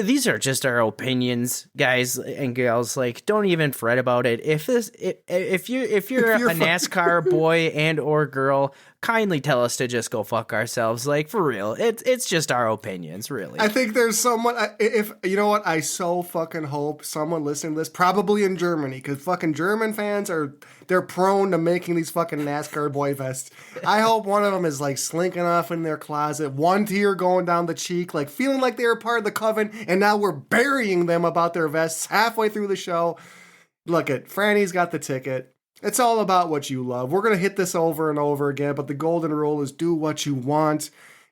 these are just our opinions, guys and gals. Like, don't even fret about it. If you're a NASCAR boy and or girl, kindly tell us to just go fuck ourselves. Like, for real, it's just our opinions, really. I think there's someone. If you know what, I so fucking hope someone listening to this, probably in Germany, because fucking German fans they're prone to making these fucking NASCAR boy vests. I hope one of them is like slinking off in their closet, one tear going down the cheek, like feeling like they were part of the coven, and now we're burying them about their vests halfway through the show. Look at Franny's got the ticket. It's all about what you love. We're going to hit this over and over again, but the golden rule is do what you want.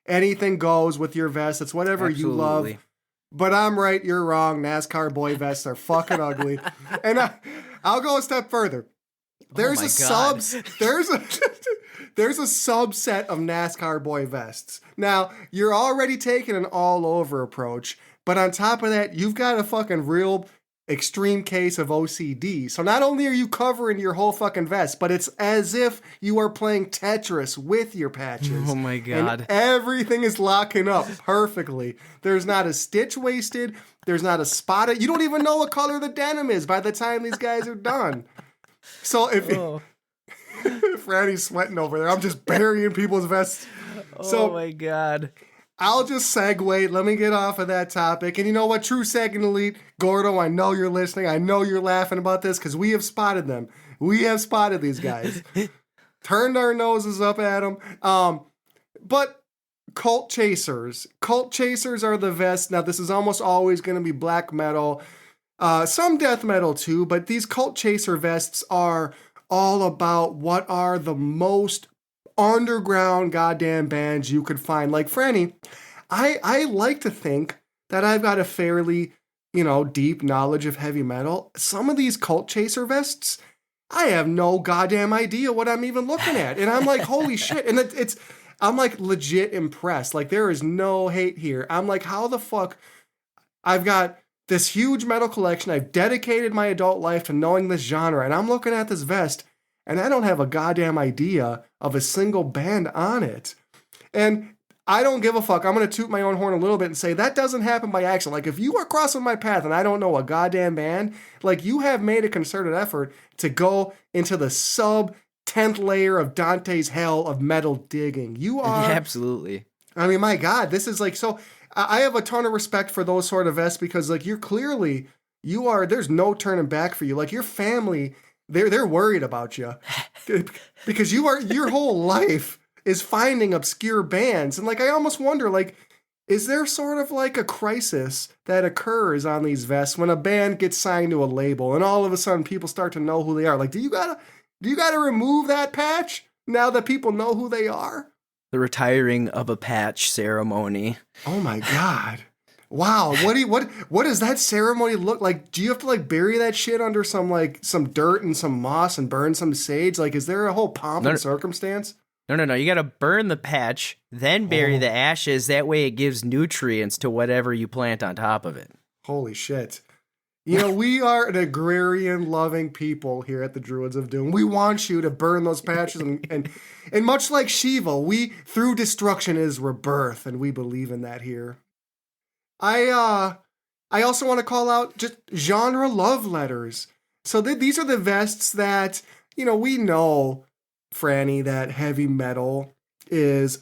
Anything goes with your vest. It's whatever you love. But I'm right, you're wrong. NASCAR boy vests are fucking ugly. And I'll go a step further. There's there's a subset of NASCAR boy vests. Now, you're already taking an all-over approach, but on top of that, you've got a fucking real extreme case of OCD. So not only are you covering your whole fucking vest, but it's as if you are playing Tetris with your patches. Oh my God. And everything is locking up perfectly. There's not a stitch wasted. There's not a spot. You don't even know what color the denim is by the time these guys are done. So if Franny's sweating over there, I'm just burying people's vests. Oh my God. I'll just segue. Let me get off of that topic. And you know what? True Second Elite, Gordo, I know you're listening. I know you're laughing about this because we have spotted them. We have spotted these guys. Turned our noses up at them. But cult chasers. Cult chasers are the vest. Now, this is almost always going to be black metal. Some death metal too, but these cult chaser vests are all about what are the most underground goddamn bands you could find. Like Franny, I like to think that I've got a fairly, deep knowledge of heavy metal. Some of these cult chaser vests, I have no goddamn idea what I'm even looking at. And I'm like, holy shit. And I'm like legit impressed. Like there is no hate here. I'm like, how the fuck? I've got this huge metal collection. I've dedicated my adult life to knowing this genre. And I'm looking at this vest and I don't have a goddamn idea of a single band on it. And I don't give a fuck. I'm going to toot my own horn a little bit and say that doesn't happen by accident. Like if you are crossing my path and I don't know a goddamn band, like you have made a concerted effort to go into the sub 10th layer of Dante's hell of metal digging. You are. Absolutely. I mean, my God, this is like, so I have a ton of respect for those sort of vests because like there's no turning back for you. Like your family they're worried about you because your whole life is finding obscure bands. And like, I almost wonder, like, is there sort of like a crisis that occurs on these vests when a band gets signed to a label and all of a sudden people start to know who they are? Like, do you gotta remove that patch now that people know who they are? The retiring of a patch ceremony. Oh my God. Wow. What does that ceremony look like? Do you have to like bury that shit under some dirt and some moss and burn some sage? Like, is there a whole pomp and circumstance? No. You got to burn the patch, then bury the ashes. That way it gives nutrients to whatever you plant on top of it. Holy shit. You know, we are an agrarian loving people here at the Druids of Doom. We want you to burn those patches and much like Shiva, through destruction is rebirth, and we believe in that here. I also want to call out just genre love letters. So these are the vests that, you know, we know, Franny, that heavy metal is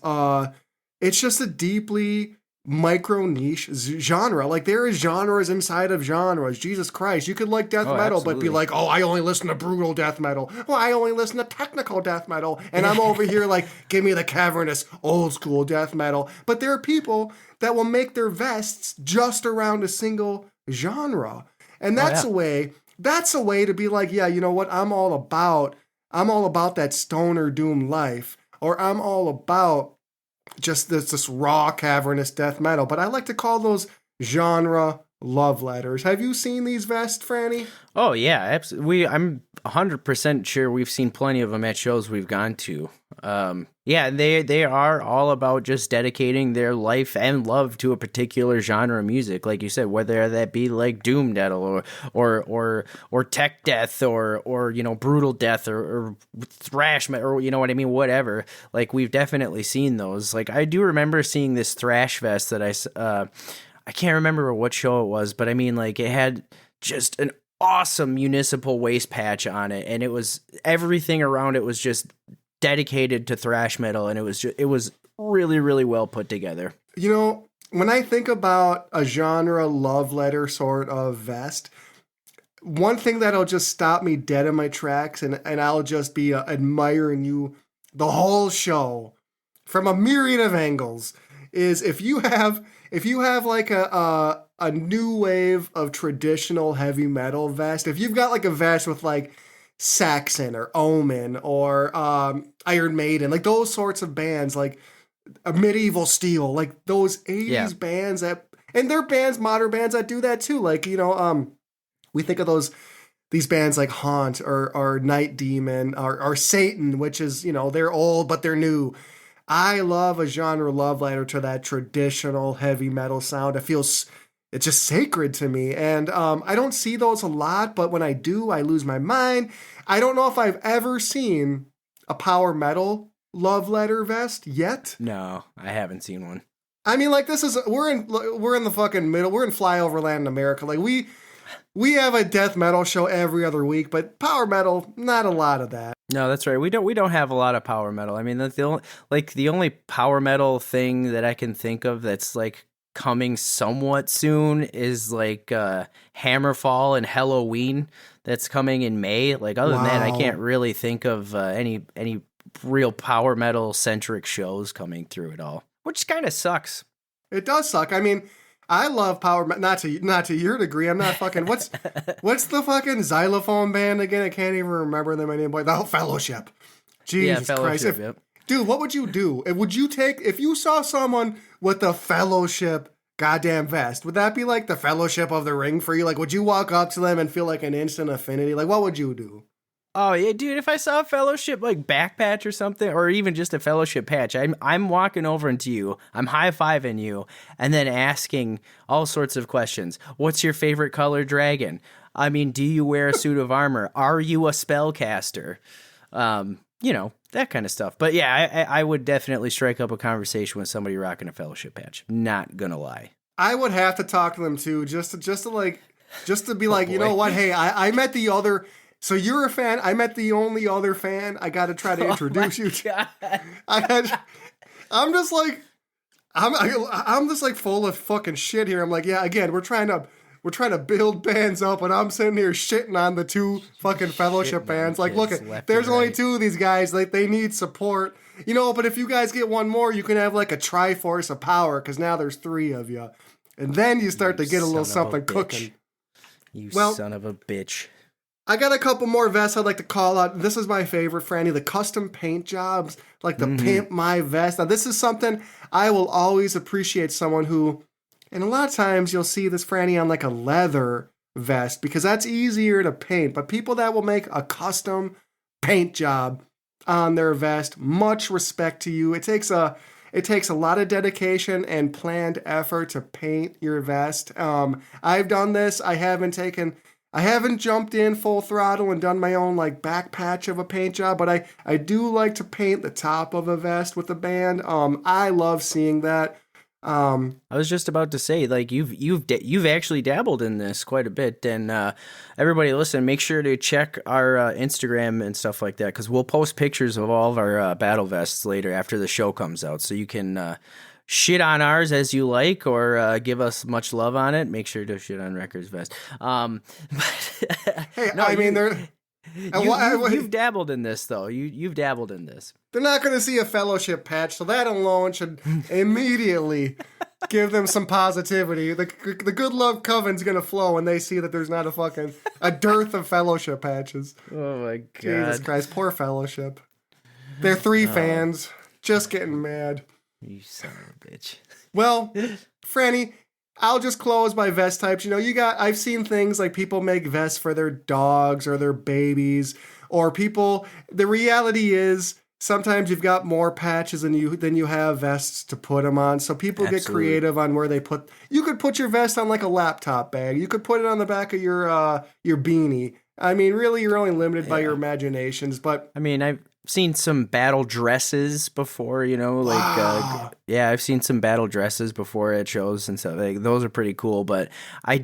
it's just a deeply micro niche genre. Like, there is genres inside of genres. Jesus Christ, you could like death metal, absolutely. but be like, oh, I only listen to brutal death metal. Well, I only listen to technical death metal, and I'm over here like, give me the cavernous old school death metal. But there are people that will make their vests just around a single genre, and that's a way. That's a way to be like, yeah, you know what? I'm all about that stoner doom life, or I'm all about just this raw cavernous death metal. But I like to call those genre love letters. Have you seen these vests, Franny? Oh yeah, absolutely. I'm 100% sure we've seen plenty of them at shows we've gone to. Yeah, they are all about just dedicating their life and love to a particular genre of music, like you said, whether that be like doom metal or tech death or you know, brutal death or thrash metal, or you know what I mean, whatever. Like, we've definitely seen those. Like, I do remember seeing this thrash vest that I can't remember what show it was, but I mean, like, it had just an awesome municipal waist patch on it, and it was everything around it was just dedicated to thrash metal, and it was really, really well put together. You know, when I think about a genre love letter sort of vest, one thing that'll just stop me dead in my tracks, and I'll just be admiring you the whole show from a myriad of angles, is if you have like a new wave of traditional heavy metal vest, if you've got like a vest with like Saxon or Omen or Iron Maiden, like those sorts of bands, like a Medieval Steel, like those 80s bands that, and they're bands, modern bands that do that too. Like, you know, we think of these bands like Haunt or Night Demon or Satan, which is, you know, they're old, but they're new. I love a genre love letter to that traditional heavy metal sound. It's just sacred to me. And I don't see those a lot, but when I do, I lose my mind. I don't know if I've ever seen a power metal love letter vest yet. No, I haven't seen one. I mean, like, we're in the fucking middle. We're in flyover land in America. Like, we have a death metal show every other week, but power metal, not a lot of that. No, that's right. We don't have a lot of power metal. I mean, that's the only power metal thing that I can think of that's like coming somewhat soon is like Hammerfall and Halloween that's coming in May. Like, other than that, I can't really think of any real power metal centric shows coming through at all, which kind of sucks. It does suck. I mean, I love power metal, not to your degree. I'm not fucking what's the fucking xylophone band again? I can't even remember them anymore. The Fellowship. Jesus Christ. Dude, what would you do? If you saw someone with the Fellowship goddamn vest, would that be like the Fellowship of the Ring for you? Like, would you walk up to them and feel like an instant affinity? Like, what would you do? Oh yeah, dude, if I saw a Fellowship like back patch or something, or even just a Fellowship patch, I'm walking over into you, I'm high-fiving you, and then asking all sorts of questions. What's your favorite color dragon? I mean, do you wear a suit of armor? Are you a spellcaster? You know, that kind of stuff. But yeah, I would definitely strike up a conversation with somebody rocking a Fellowship patch. Not gonna lie. I would have to talk to them too, just to be like, you know what? Hey, I met the other. So you're a fan. I met the only other fan. I got to try to introduce you to. I'm just like full of fucking shit here. I'm like, yeah. Again, we're trying to we're trying to build bands up, and I'm sitting here shitting on the 2 fucking fellowship bands. Like, look, there's only 2 of these guys. Like, they need support. But if you guys get one more, you can have like a Triforce of power, because now there's 3 of you. And then you start to get a little something cooking. You son of a bitch. I got a couple more vests I'd like to call out. This is my favorite, Franny, the custom paint jobs, like the Pimp My Vest. Now, this is something I will always appreciate someone who, and a lot of times you'll see this, Franny, on like a leather vest, because that's easier to paint. But people that will make a custom paint job on their vest, much respect to you. It takes a lot of dedication and planned effort to paint your vest. I've done this. I haven't jumped in full throttle and done my own like back patch of a paint job, but I do like to paint the top of a vest with a band. I love seeing that. I was just about to say, like, you've actually dabbled in this quite a bit, and everybody listen, make sure to check our Instagram and stuff like that, because we'll post pictures of all of our battle vests later after the show comes out, so you can shit on ours as you like, or give us much love on it. Make sure to shit on Wrecker's vest. Hey, no, I mean, you've dabbled in this, though. You've dabbled in this. They're not going to see a fellowship patch, so that alone should immediately give them some positivity. The good love coven's going to flow when they see that there's not a dearth of fellowship patches. Oh my God. Jesus Christ, poor fellowship. They're 3 fans, just getting mad. You son of a bitch. Well, Franny, I'll just close my vest types. I've seen things like people make vests for their dogs or their babies, or the reality is sometimes you've got more patches than you have vests to put them on. So people get creative on where you could put your vest on like a laptop bag. You could put it on the back of your beanie. I mean, really, you're only limited by your imaginations, but I mean, I've seen some battle dresses before, I've seen some battle dresses before at shows and stuff. Like, those are pretty cool. But I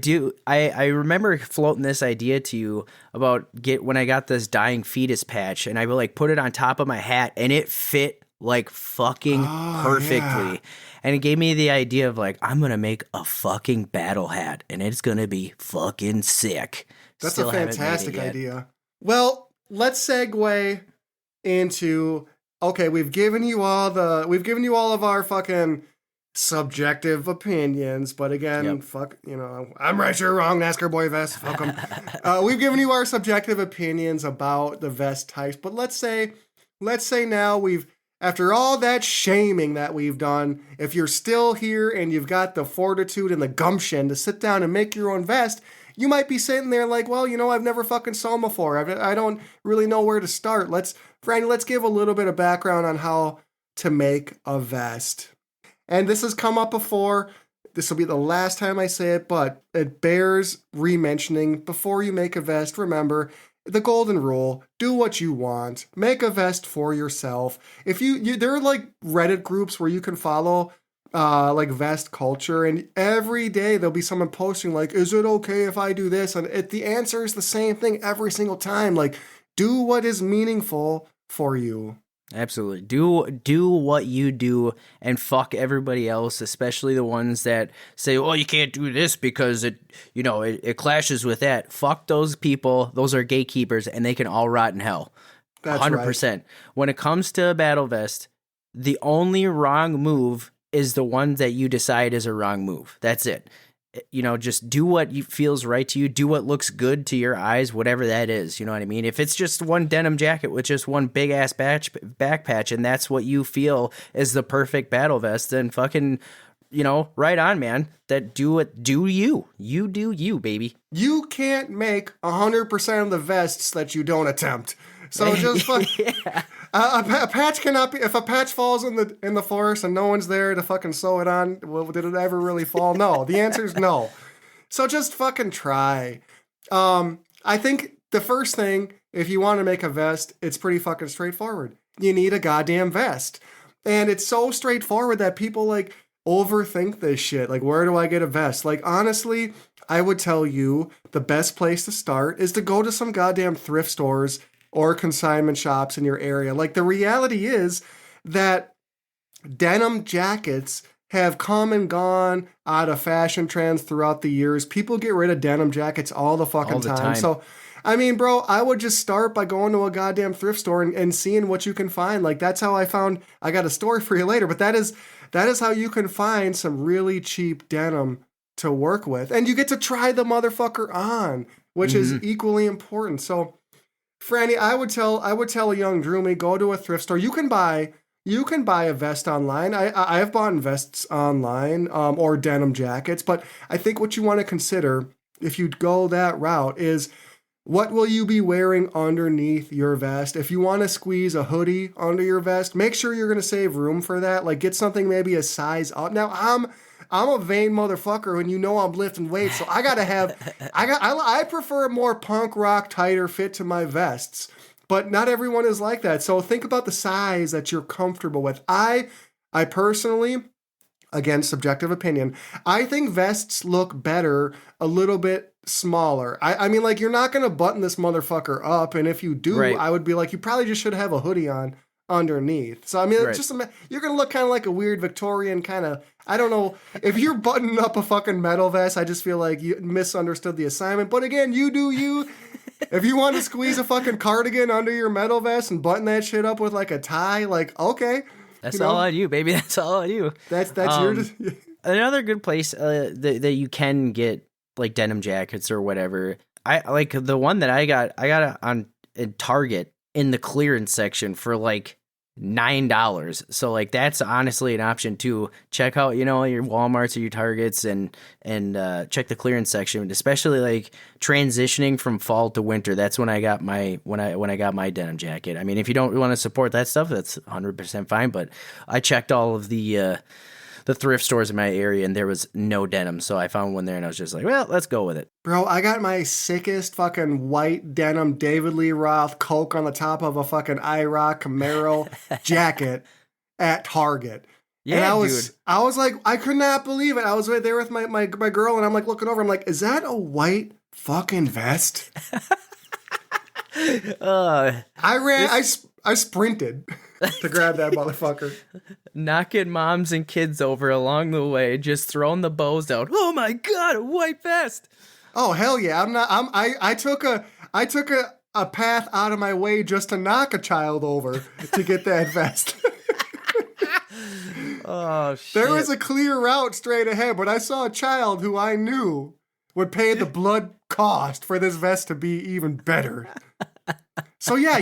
remember floating this idea to you about when I got this dying fetus patch, and I would like put it on top of my hat, and it fit like fucking perfectly. Yeah. And it gave me the idea of like, I'm gonna make a fucking battle hat, and it's gonna be fucking sick. That's a fantastic idea. Well, let's segue into, okay, we've given you all of our fucking subjective opinions, but again, I'm right, you're wrong, NASCAR boy vest, fuck 'em. We've given you our subjective opinions about the vest types, but let's say now after all that shaming that we've done, if you're still here and you've got the fortitude and the gumption to sit down and make your own vest, you might be sitting there like, well, I've never fucking sewn before. I don't really know where to start. Franny, let's give a little bit of background on how to make a vest. And this has come up before. This will be the last time I say it, but it bears re-mentioning. Before you make a vest, remember the golden rule: do what you want. Make a vest for yourself. If there are like Reddit groups where you can follow like vest culture, and every day there'll be someone posting like, is it okay if I do this? And the answer is the same thing every single time. Like, do what is meaningful for you. Absolutely. Do what you do, and fuck everybody else, especially the ones that say, "Oh, you can't do this because it clashes with that." Fuck those people. Those are gatekeepers, and they can all rot in hell. That's 100%. Right. When it comes to a battle vest, the only wrong move is the one that you decide is a wrong move. That's it. Just do what feels right to you. Do what looks good to your eyes, whatever that is. You know what I mean? If it's just one denim jacket with just one big ass back patch, and that's what you feel is the perfect battle vest, then fucking, right on, man. Do you. You do you, baby. You can't make 100% of the vests that you don't attempt. So just yeah. A patch cannot be. If a patch falls in the forest and no one's there to fucking sew it on, well, did it ever really fall? No. The answer is no. So just fucking try. I think the first thing, if you want to make a vest, it's pretty fucking straightforward. You need a goddamn vest, and it's so straightforward that people like overthink this shit. Like, where do I get a vest? Like, honestly, I would tell you the best place to start is to go to some goddamn thrift stores or consignment shops in your area. Like, the reality is that denim jackets have come and gone out of fashion trends throughout the years. People get rid of denim jackets all the fucking All the time. time. So, I mean, bro, I would just start by going to a goddamn thrift store and seeing what you can find. Like, that's how I got a story for you later, but that is how you can find some really cheap denim to work with. And you get to try the motherfucker on, which is equally important. So, Franny, I would tell a young Droomy, go to a thrift store. You can buy a vest online. I have bought vests online, or denim jackets, but I think what you want to consider if you go that route is, what will you be wearing underneath your vest? If you want to squeeze a hoodie under your vest, make sure you're going to save room for that. Like, get something maybe a size up. Now, I'm a vain motherfucker, and you know I'm lifting weights, so I prefer a more punk rock, tighter fit to my vests. But not everyone is like that. So think about the size that you're comfortable with. I personally, again, subjective opinion, I think vests look better a little bit smaller. I mean, like, you're not going to button this motherfucker up. And if you do, Right. I would be like, you probably just should have a hoodie on underneath. So, I mean, Right. you're going to look kind of like a weird Victorian kind of, I don't know. If you're buttoning up a fucking metal vest, I just feel like you misunderstood the assignment. But again, you do you. If you want to squeeze a fucking cardigan under your metal vest and button that shit up with like a tie, like, okay. That's all on you, baby. That's all on you. That's your... Another good place that you can get like denim jackets or whatever. I like the one that I got it on in Target in the clearance section for like $9. So like that's honestly an option too. Check out, your Walmarts or your Targets and check the clearance section, especially like transitioning from fall to winter. That's when I got my denim jacket. I mean, if you don't want to support that stuff, that's 100% fine, but I checked all of the thrift stores in my area and there was no denim. So I found one there and I was just like, well, let's go with it. Bro, I got my sickest fucking white denim David Lee Roth Coke on the top of a fucking IROC Camaro jacket at Target. Yeah, and dude. I was like, I could not believe it. I was right there with my girl and I'm like looking over. I'm like, is that a white fucking vest? I sprinted to grab that motherfucker. Knocking moms and kids over along the way, just throwing the bows out. Oh my god, a white vest! Oh hell yeah! I took a path out of my way just to knock a child over to get that vest. Oh shit! There was a clear route straight ahead, but I saw a child who I knew would pay the blood cost for this vest to be even better. So yeah,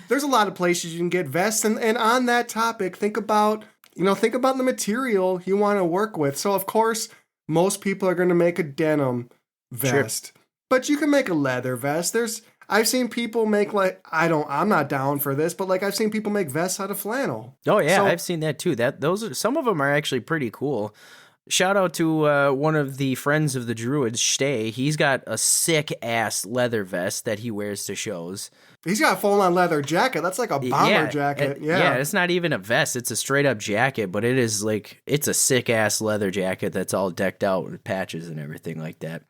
there's a lot of places you can get vests, and on that topic, think about the material you want to work with. So of course, most people are going to make a denim vest, but you can make a leather vest. I've seen people make I'm not down for this, but like I've seen people make vests out of flannel. Oh yeah, I've seen that too. Some of them are actually pretty cool. Shout out to one of the friends of the Druids, Stay. He's got a sick ass leather vest that he wears to shows. He's got a full-on leather jacket. That's like a bomber jacket. Yeah, it's not even a vest. It's a straight-up jacket, but it's a sick-ass leather jacket that's all decked out with patches and everything like that.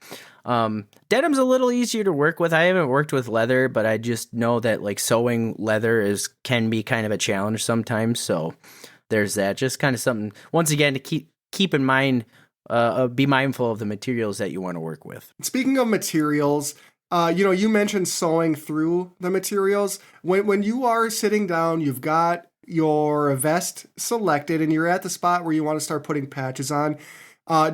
Denim's a little easier to work with. I haven't worked with leather, but I just know that like sewing leather can be kind of a challenge sometimes. So there's that. Just kind of something, once again, to keep in mind. Be mindful of the materials that you want to work with. Speaking of materials, you mentioned sewing through the materials. When you are sitting down, you've got your vest selected and you're at the spot where you want to start putting patches on.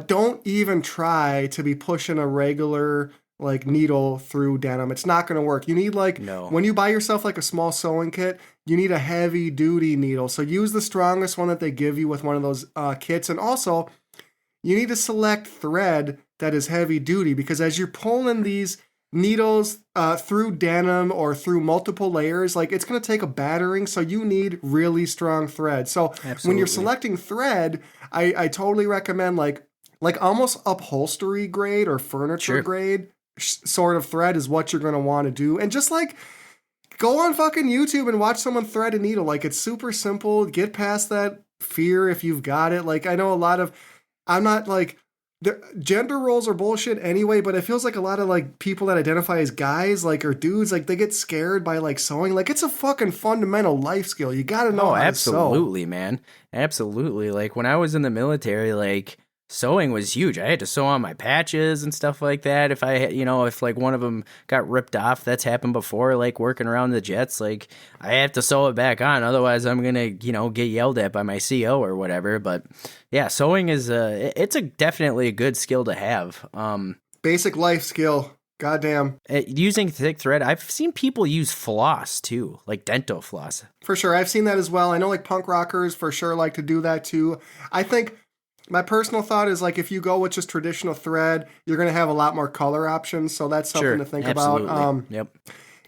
Don't even try to be pushing a regular like needle through denim. It's not going to work. You need when you buy yourself like a small sewing kit, you need a heavy duty needle. So use the strongest one that they give you with one of those kits. And also you need to select thread that is heavy duty, because as you're pulling these needles through denim or through multiple layers, like it's going to take a battering. So you need really strong thread. So Absolutely. When you're selecting thread, I totally recommend like almost upholstery grade or furniture grade sort of thread is what you're going to want to do. And just like go on fucking YouTube and watch someone thread a needle. Like it's super simple. Get past that fear if you've got it. Like I know I'm not like Gender roles are bullshit anyway, but it feels like a lot of like people that identify as guys, like, or dudes, like they get scared by like sewing. Like it's a fucking fundamental life skill. You got to know Oh, how to sew. absolutely, man. Absolutely. Like when I was in the military, like sewing was huge. I had to sew on my patches and stuff like that. If if like one of them got ripped off, that's happened before, like working around the jets, like I have to sew it back on. Otherwise I'm going to, get yelled at by my CO or whatever. But yeah, sewing is definitely a good skill to have. Basic life skill. Goddamn. Using thick thread, I've seen people use floss too, like dental floss. For sure. I've seen that as well. I know like punk rockers for sure like to do that too. I think my personal thought is like if you go with just traditional thread, you're going to have a lot more color options. So that's something to think about. Yep.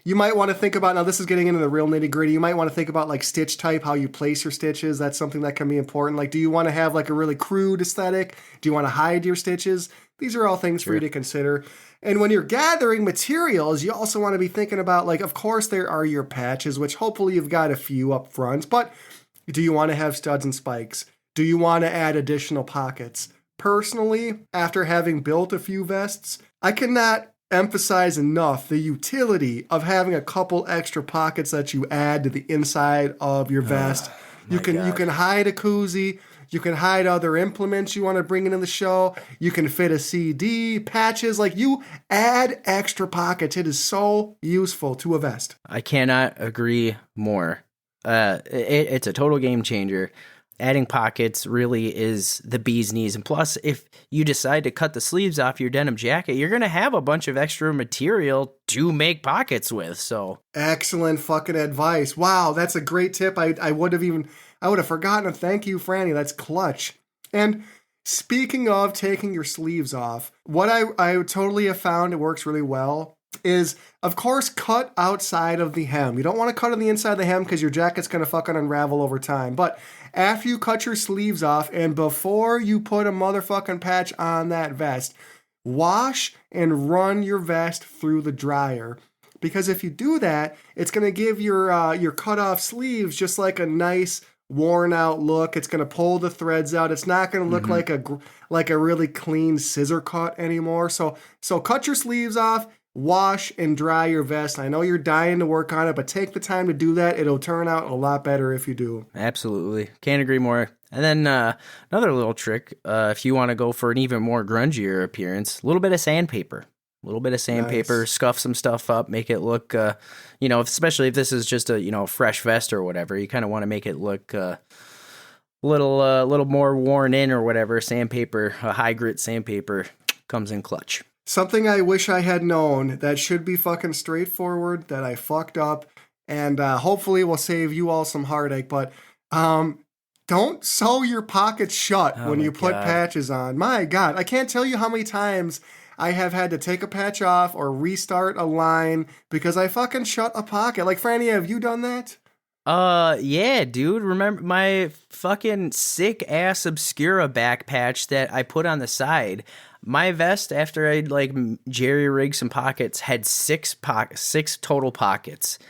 You might want to think about, now this is getting into the real nitty gritty, you might want to think about like stitch type, how you place your stitches. That's something that can be important. Like, do you want to have like a really crude aesthetic? Do you want to hide your stitches? These are all things for you to consider. And when you're gathering materials, you also want to be thinking about, like, of course there are your patches, which hopefully you've got a few up front, but do you want to have studs and spikes? Do you want to add additional pockets? Personally, after having built a few vests, I cannot emphasize enough the utility of having a couple extra pockets that you add to the inside of your vest. You can hide a koozie. You can hide other implements you want to bring into the show. You can fit a CD, patches. Like, you add extra pockets. It is so useful to a vest. I cannot agree more. It's a total game changer. Adding pockets really is the bee's knees. And plus, if you decide to cut the sleeves off your denim jacket, you're going to have a bunch of extra material to make pockets with. So excellent fucking advice. Wow, that's a great tip. I would have forgotten to thank you, Franny. That's clutch. And speaking of taking your sleeves off, what I totally have found it works really well is, of course, cut outside of the hem. You don't want to cut on the inside of the hem because your jacket's going to fucking unravel over time. But after you cut your sleeves off and before you put a motherfucking patch on that vest, wash and run your vest through the dryer. Because if you do that, it's going to give your cut off sleeves just like a nice worn out look. It's going to pull the threads out. It's not going to look like a really clean scissor cut anymore. So cut your sleeves off. Wash and dry your vest. I know you're dying to work on it, but take the time to do that. It'll turn out a lot better if you do. Absolutely. Can't agree more. And then another little trick, if you want to go for an even more grungier appearance, a little bit of sandpaper. Nice. Scuff some stuff up, make it look, especially if this is just a, fresh vest or whatever, you kind of want to make it look a little more worn in or whatever. Sandpaper, a high grit sandpaper comes in clutch. Something I wish I had known that should be fucking straightforward that I fucked up, and hopefully will save you all some heartache, but don't sew your pockets shut when you put patches on. My God, I can't tell you how many times I have had to take a patch off or restart a line because I fucking shut a pocket. Like, Franny, have you done that? Yeah, dude. Remember my fucking sick ass Obscura back patch that I put on the side? My vest, after I jerry rigged some pockets, had six total pockets.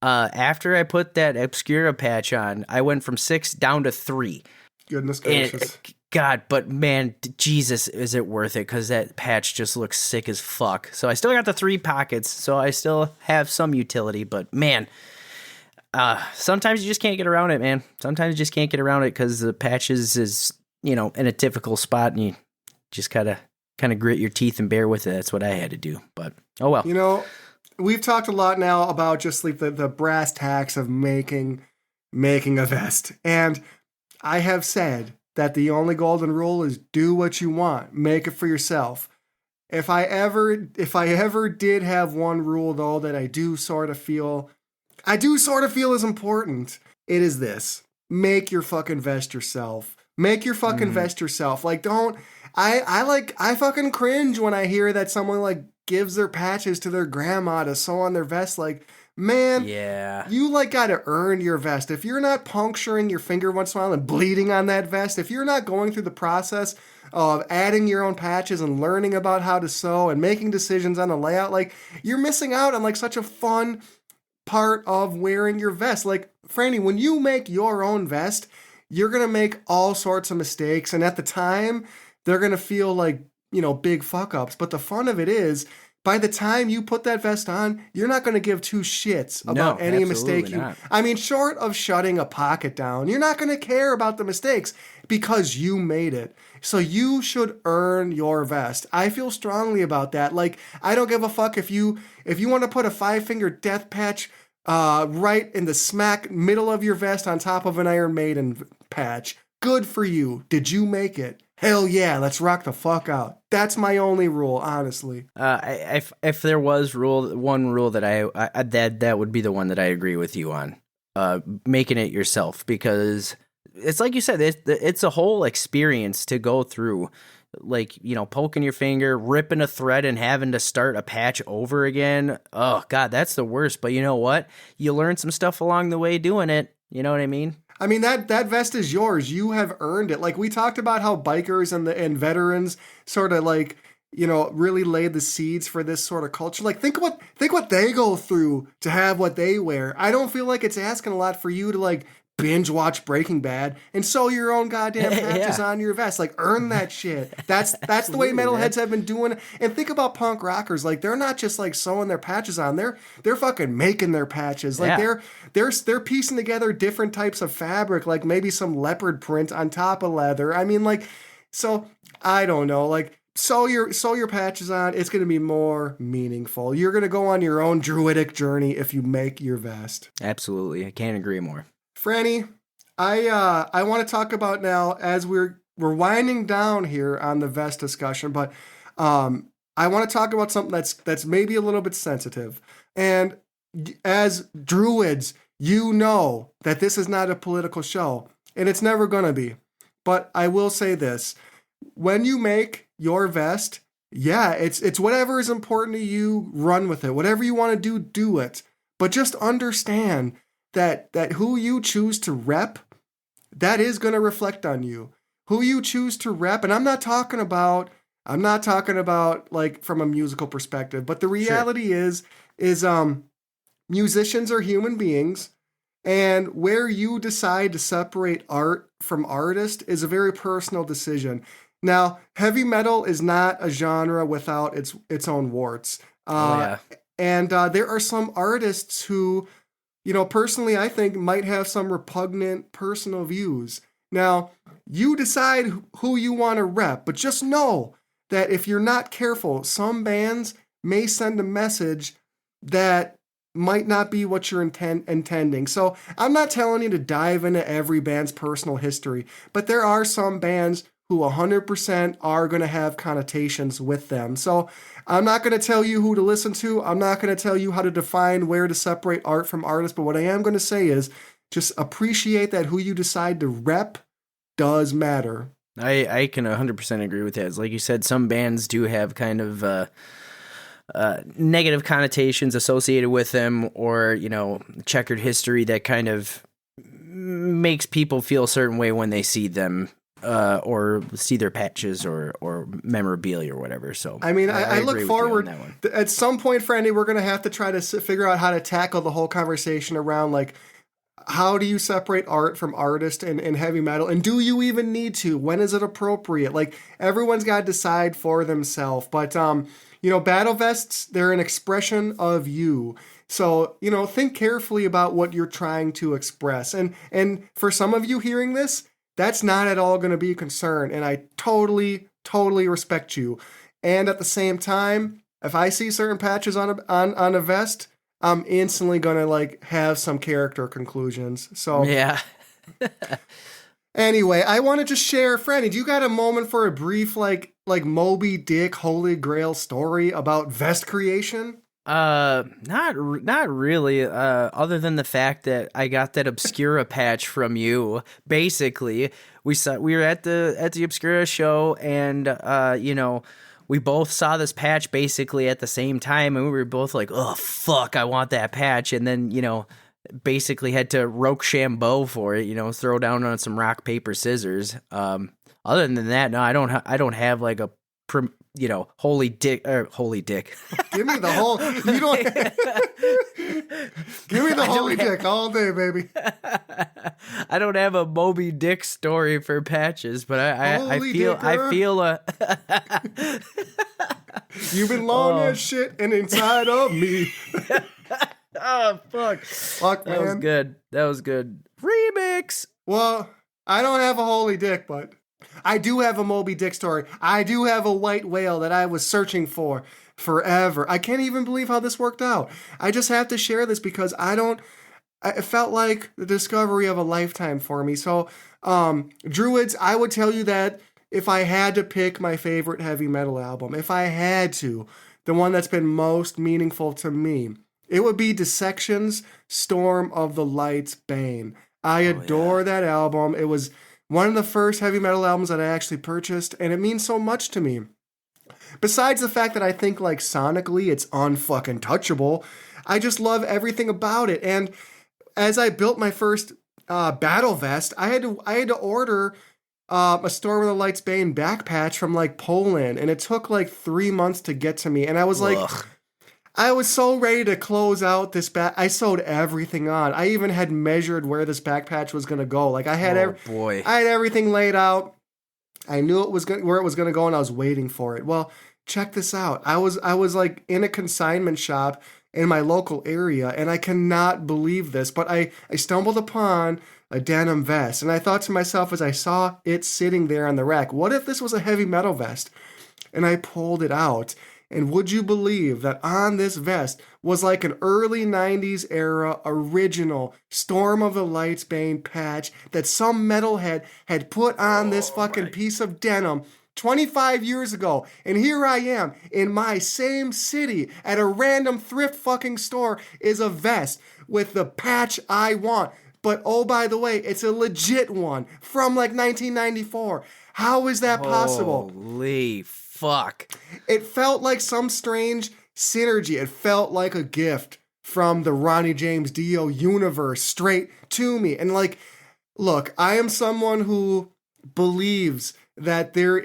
After I put that Obscura patch on, I went from 6 down to 3. Goodness gracious. God, but man, Jesus, is it worth it? Because that patch just looks sick as fuck. So I still got the 3 pockets, so I still have some utility, but man, sometimes you just can't get around it, man. Sometimes you just can't get around it because the patches is, in a typical spot, and you just kind of grit your teeth and bear with it. That's what I had to do, but oh well. We've talked a lot now about just like the brass tacks of making a vest, and I have said that the only golden rule is do what you want, make it for yourself. If I ever did have one rule though that I do sort of feel is important, it is this: make your fucking vest yourself. Make your fucking vest yourself. Like, don't. I fucking cringe when I hear that someone gives their patches to their grandma to sew on their vest. Like, man, yeah, you gotta earn your vest. If you're not puncturing your finger once in a while and bleeding on that vest, if you're not going through the process of adding your own patches and learning about how to sew and making decisions on the layout, you're missing out on such a fun part of wearing your vest. Like, Franny, when you make your own vest, you're gonna make all sorts of mistakes, and at the time, they're going to feel big fuck ups. But the fun of it is, by the time you put that vest on, you're not going to give two shits about any mistake not. I mean, short of shutting a pocket down, you're not going to care about the mistakes because you made it. So you should earn your vest. I feel strongly about that. Like, I don't give a fuck if you want to put a 5-finger death patch right in the smack middle of your vest on top of an Iron Maiden patch. Good for you. Did you make it? Hell yeah, let's rock the fuck out. That's my only rule, honestly. If there was one rule that I that would be the one that I agree with you on, making it yourself, because it's like you said, it's a whole experience to go through, like, poking your finger, ripping a thread, and having to start a patch over again. Oh God, that's the worst. But you know what? You learn some stuff along the way doing it. You know what I mean? I mean, that vest is yours. You have earned it. Like, we talked about how bikers and veterans sort of like, really laid the seeds for this sort of culture. Like, think what they go through to have what they wear. I don't feel like it's asking a lot for you to like binge watch Breaking Bad and sew your own goddamn patches on your vest. Like, earn that shit. That's the way metalheads have been doing it. And think about punk rockers. Like, they're not just like sewing their patches on. They're fucking making their patches. Like, they're piecing together different types of fabric, like maybe some leopard print on top of leather. I mean, like, so I don't know, like, sew your patches on. It's going to be more meaningful. You're going to go on your own druidic journey if you make your vest. Absolutely. I can't agree more. Franny, I want to talk about now, as we're winding down here on the vest discussion, but I want to talk about something that's maybe a little bit sensitive. And as Druids, you know that this is not a political show, and it's never going to be. But I will say this. When you make your vest, yeah, it's whatever is important to you, run with it. Whatever you want to do, do it. But just understand that who you choose to rep, that is going to reflect on you. Who you choose to rep, and I'm not talking about like from a musical perspective, but the reality is musicians are human beings, and where you decide to separate art from artist is a very personal decision. Now, heavy metal is not a genre without its own warts. And there are some artists who, personally, I think might have some repugnant personal views. Now, you decide who you want to rep, but just know that if you're not careful, some bands may send a message that might not be what you're intending. So I'm not telling you to dive into every band's personal history, but there are some bands who 100% are going to have connotations with them. So I'm not going to tell you who to listen to. I'm not going to tell you how to define where to separate art from artist. But what I am going to say is just appreciate that who you decide to rep does matter. I can 100% agree with that. It's like you said, some bands do have kind of negative connotations associated with them, or, checkered history that kind of makes people feel a certain way when they see them. Or see their patches or memorabilia or whatever. So I mean, I look forward at some point, Franny, we're going to have to try to figure out how to tackle the whole conversation around, like, how do you separate art from artist in heavy metal? And do you even need to? When is it appropriate? Like, everyone's got to decide for themselves. But, battle vests, they're an expression of you. So, think carefully about what you're trying to express. And for some of you hearing this, that's not at all going to be a concern, and I totally respect you. And at the same time, if I see certain patches on a vest, I'm instantly going to like have some character conclusions. So yeah. Anyway, I want to just share, Franny, do you got a moment for a brief like Moby Dick Holy Grail story about vest creation? Not really, other than the fact that I got that Obscura patch from you. Basically, we were at the Obscura show, and we both saw this patch basically at the same time, and we were both like, oh fuck, I want that patch. And then, basically had to Rochambeau for it, throw down on some rock, paper, scissors. Other than that, no, I don't have like a holy dick. Give me the whole. You don't. Give me the holy dick all day, baby. I don't have a Moby Dick story for patches, but I Holy feel dicker. I feel a You've been long as shit and inside of me. oh fuck. Fuck, That was man. good. That was good. Remix. Well, I don't have a holy dick, but I do have a Moby Dick story. I do have a white whale that I was searching for forever. I can't even believe how this worked out. I just have to share this because it felt like the discovery of a lifetime for me. So, Druids, I would tell you that if I had to pick my favorite heavy metal album, if I had to, the one that's been most meaningful to me, it would be Dissection's Storm of the Light's Bane. I adore that album. It was one of the first heavy metal albums that I actually purchased, and it means so much to me. Besides the fact that I think, like, sonically it's unfucking touchable, I just love everything about it. And as I built my first battle vest, I had to order a Storm of the Light's Bane back patch from, like, Poland, and it took like 3 months to get to me. And I was like, I was so ready to close out this back. I sewed everything on. I even had measured where this back patch was gonna go. Like I had, I had everything laid out. I knew where it was gonna go, and I was waiting for it. Well, check this out. I was like in a consignment shop in my local area, and I cannot believe this, but I stumbled upon a denim vest, and I thought to myself as I saw it sitting there on the rack, what if this was a heavy metal vest? And I pulled it out. And would you believe that on this vest was like an early 90s era original Storm of the Light's Bane patch that some metalhead had put on this fucking piece of denim 25 years ago. And here I am in my same city at a random thrift fucking store is a vest with the patch I want. But oh, by the way, it's a legit one from like 1994. How is that possible? Holy fuck. It felt like some strange synergy. It felt like a gift from the Ronnie James Dio universe straight to me. And like, look, I am someone who believes that there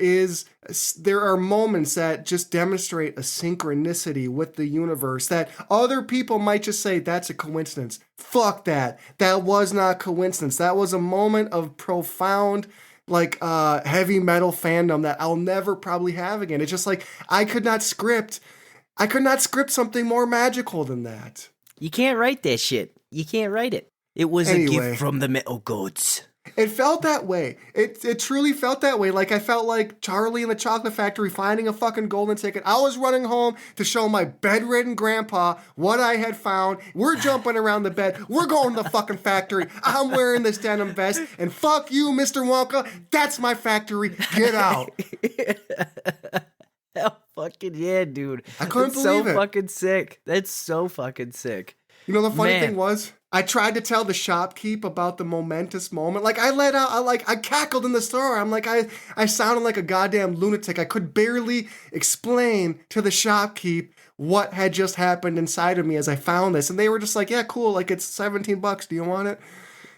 are moments that just demonstrate a synchronicity with the universe that other people might just say that's a coincidence. Fuck that. That was not coincidence. That was a moment of profound heavy metal fandom that I'll never probably have again. It's just like I could not script something more magical than that. You can't write that shit. You can't write it. It was a gift from the metal gods. It felt that way. It truly felt that way. Like I felt like Charlie in the Chocolate Factory finding a fucking golden ticket. I was running home to show my bedridden grandpa what I had found. We're jumping around the bed. We're going to the fucking factory. I'm wearing this denim vest. And fuck you, Mr. Wonka. That's my factory. Get out. Hell fucking yeah, dude. I couldn't believe it. So fucking sick. That's so fucking sick. You know, the funny thing was, I tried to tell the shopkeep about the momentous moment. Like, I cackled in the store. I'm like, I sounded like a goddamn lunatic. I could barely explain to the shopkeep what had just happened inside of me as I found this. And they were just like, yeah, cool. Like, it's $17. Do you want it?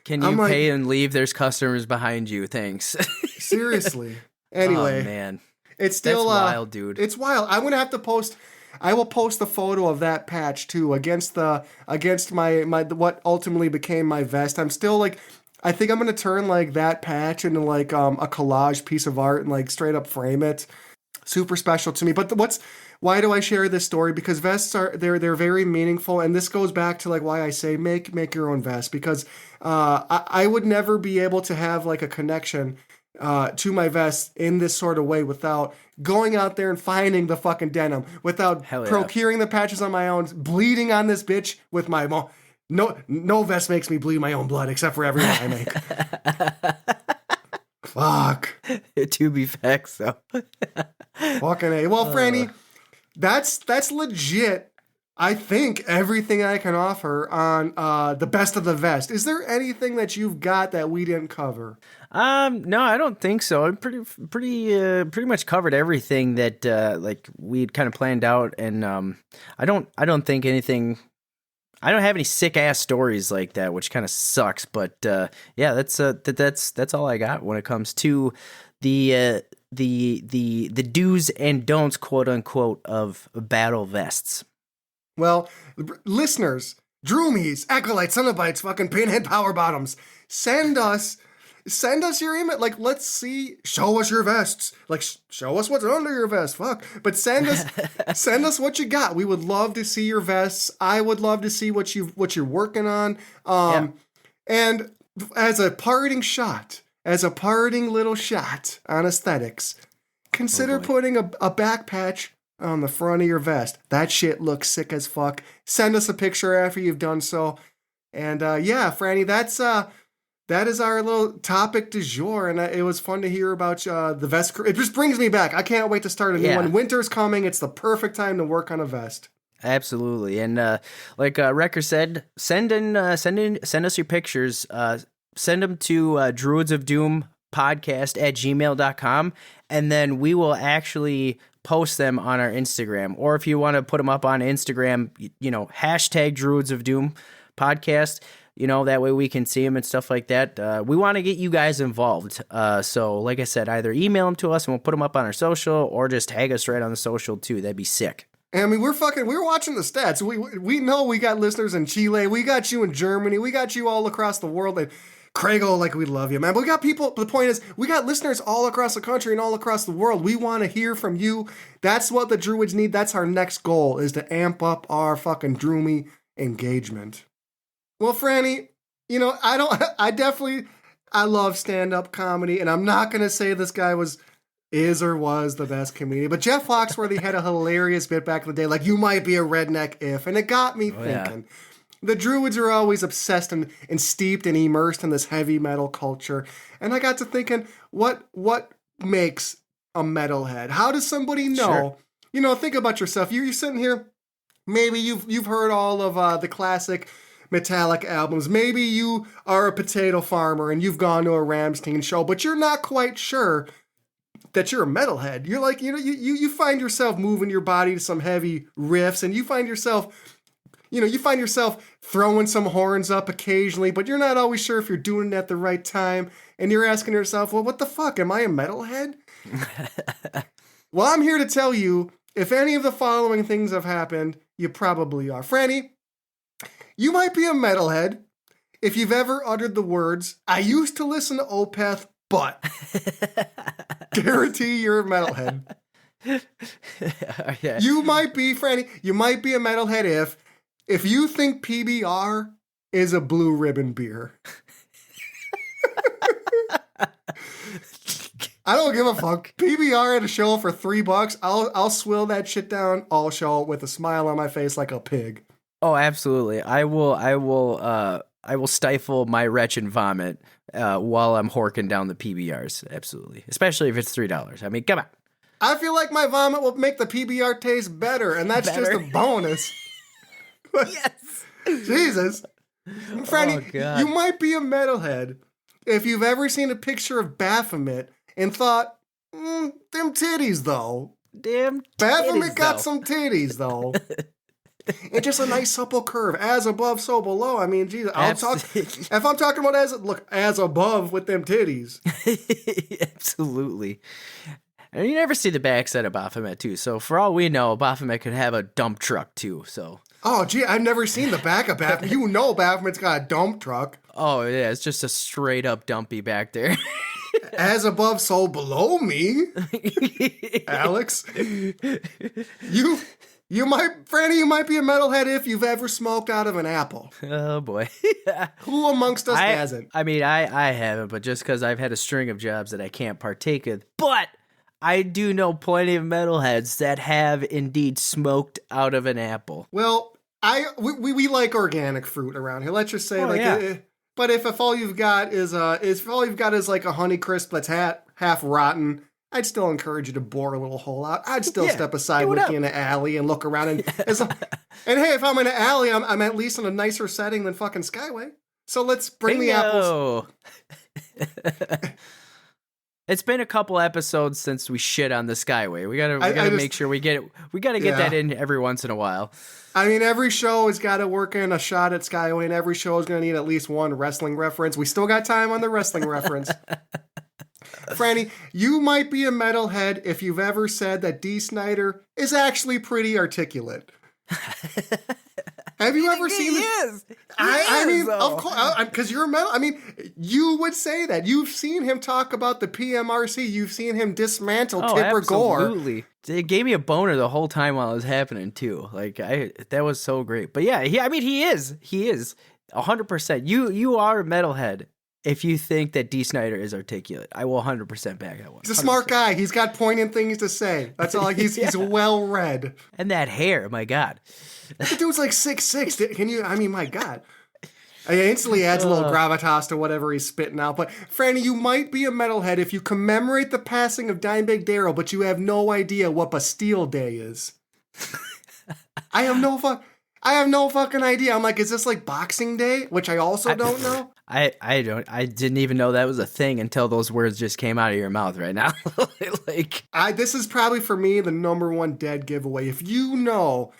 Can you pay and leave? There's customers behind you. Thanks. Seriously. Anyway. Oh, man. It's still That's wild, dude. It's wild. I'm gonna have to post. I will post the photo of that patch too against my what ultimately became my vest. I'm still like, I think I'm gonna turn like that patch into like a collage piece of art and like straight up frame it. Super special to me. But why do I share this story? Because vests they're very meaningful, and this goes back to like why I say make your own vest, because I would never be able to have like a connection to my vest in this sort of way without going out there and finding the fucking denim, without procuring the patches on my own, bleeding on this bitch with my no vest makes me bleed my own blood except for every one I make. Fuck. To be fact, though. Fucking A. Well, Franny, that's legit. I think everything I can offer on the best of the vest. Is there anything that you've got that we didn't cover? No, I don't think so. I'm pretty much covered everything that like we'd kind of planned out, and I don't think anything. I don't have any sick ass stories like that, which kind of sucks. But yeah, that's all I got when it comes to the do's and don'ts, quote unquote, of battle vests. Well, listeners, Droomies, acolytes, cenobites, fucking pinhead power bottoms. Send us your email. Like, let's see. Show us your vests. Like, show us what's under your vest. Fuck. But send us what you got. We would love to see your vests. I would love to see what you're working on. And as a parting little shot on aesthetics, consider putting a back patch on the front of your vest. That shit looks sick as fuck. Send us a picture after you've done so. And Franny, that is our little topic du jour, and it was fun to hear about the vest. It just brings me back. I can't wait to start a new one. Winter's coming. It's the perfect time to work on a vest. Absolutely. And like Wrecker said, send us your pictures. Send them to Druids of Doom podcast at gmail.com, and then we will actually post them on our Instagram. Or if you want to put them up on Instagram, hashtag Druids of Doom podcast. That way we can see them and stuff like that. We want to get you guys involved. So like I said, either email them to us and we'll put them up on our social, or just tag us right on the social too. That'd be sick. I mean, we're watching the stats. We know we got listeners in Chile. We got you in Germany. We got you all across the world. And Craigo, like, we love you, man. But we got people, the point is, we got listeners all across the country and all across the world. We want to hear from you. That's what the Druids need. That's our next goal, is to amp up our fucking Droomy engagement. Well, Franny, I love stand-up comedy, and I'm not going to say this guy is or was the best comedian, but Jeff Foxworthy had a hilarious bit back in the day, like, you might be a redneck if, and it got me thinking. Yeah. The Druids are always obsessed and steeped and immersed in this heavy metal culture, and I got to thinking, what makes a metalhead? How does somebody know? Sure. Think about yourself. You're sitting here, maybe you've heard all of the classic Metallic albums. Maybe you are a potato farmer and you've gone to a Rammstein show, but you're not quite sure that you're a metalhead. You're like, you find yourself moving your body to some heavy riffs, and you find yourself throwing some horns up occasionally, but you're not always sure if you're doing it at the right time, and you're asking yourself, well, what the fuck? Am I a metalhead? Well, I'm here to tell you, if any of the following things have happened, you probably are. Franny, you might be a metalhead if you've ever uttered the words, I used to listen to Opeth, but guarantee you're a metalhead. Yeah. You might be a metalhead if you think PBR is a blue ribbon beer. I don't give a fuck. PBR at a show for $3, I'll swill that shit down all show with a smile on my face like a pig. Oh, absolutely. I will stifle my retch and vomit while I'm horking down the PBRs. Absolutely. Especially if it's $3. I mean, come on. I feel like my vomit will make the PBR taste better, and that's just a bonus. Yes. Jesus. Franny, you might be a metalhead if you've ever seen a picture of Baphomet and thought, them titties, though. Damn titties, Baphomet got some titties, though. And just a nice supple curve, as above, so below. I mean, Jesus, if I'm talking about as above with them titties. Absolutely. And you never see the backside of Baphomet, too. So for all we know, Baphomet could have a dump truck, too. So. Oh, gee, I've never seen the back of Baphomet. Baphomet's got a dump truck. Oh, yeah, it's just a straight up dumpy back there. As above, so below me. Alex. You might be a metalhead if you've ever smoked out of an apple. Oh, boy. Who amongst us hasn't? I mean, I haven't, but just because I've had a string of jobs that I can't partake of. But I do know plenty of metalheads that have indeed smoked out of an apple. Well, we like organic fruit around here. Let's just say, but if all you've got is like a Honeycrisp that's half rotten, I'd still encourage you to bore a little hole out. I'd still step aside with you in the alley and look around. And hey, if I'm in an alley, I'm at least in a nicer setting than fucking Skyway. So let's bring the apples. It's been a couple episodes since we shit on the Skyway. We gotta make sure we get it. We gotta get that in every once in a while. I mean, every show has got to work in a shot at Skyway, and every show is going to need at least one wrestling reference. We still got time on the wrestling reference. Franny, you might be a metalhead if you've ever said that Dee Snider is actually pretty articulate. Have you ever seen this? I mean, of course, because you're a metal. I mean, you would say that. You've seen him talk about the PMRC. You've seen him dismantle Tipper Gore. Absolutely. It gave me a boner the whole time while it was happening too. Like that was so great. But yeah, he is 100%. You are a metalhead if you think that D. Snyder is articulate. I will 100% back that one. He's a smart guy. He's got poignant things to say. That's all. He's well read. And that hair, my God. The dude's like 6'6". Can you? I mean, my God. It instantly adds a little gravitas to whatever he's spitting out. But Franny, you might be a metalhead if you commemorate the passing of Dimebag Darrell, but you have no idea what Bastille Day is. I have no fucking idea. I'm like, is this like Boxing Day? Which I also don't know. I didn't even know that was a thing until those words just came out of your mouth right now. This is probably for me the number one dead giveaway. If you know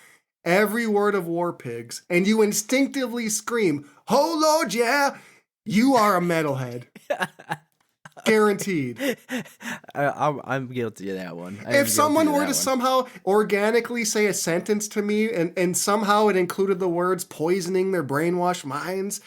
every word of War Pigs and you instinctively scream, "Oh Lord, yeah," you are a metalhead. Guaranteed. I'm guilty of that one. If someone were to somehow organically say a sentence to me and somehow it included the words poisoning their brainwashed minds,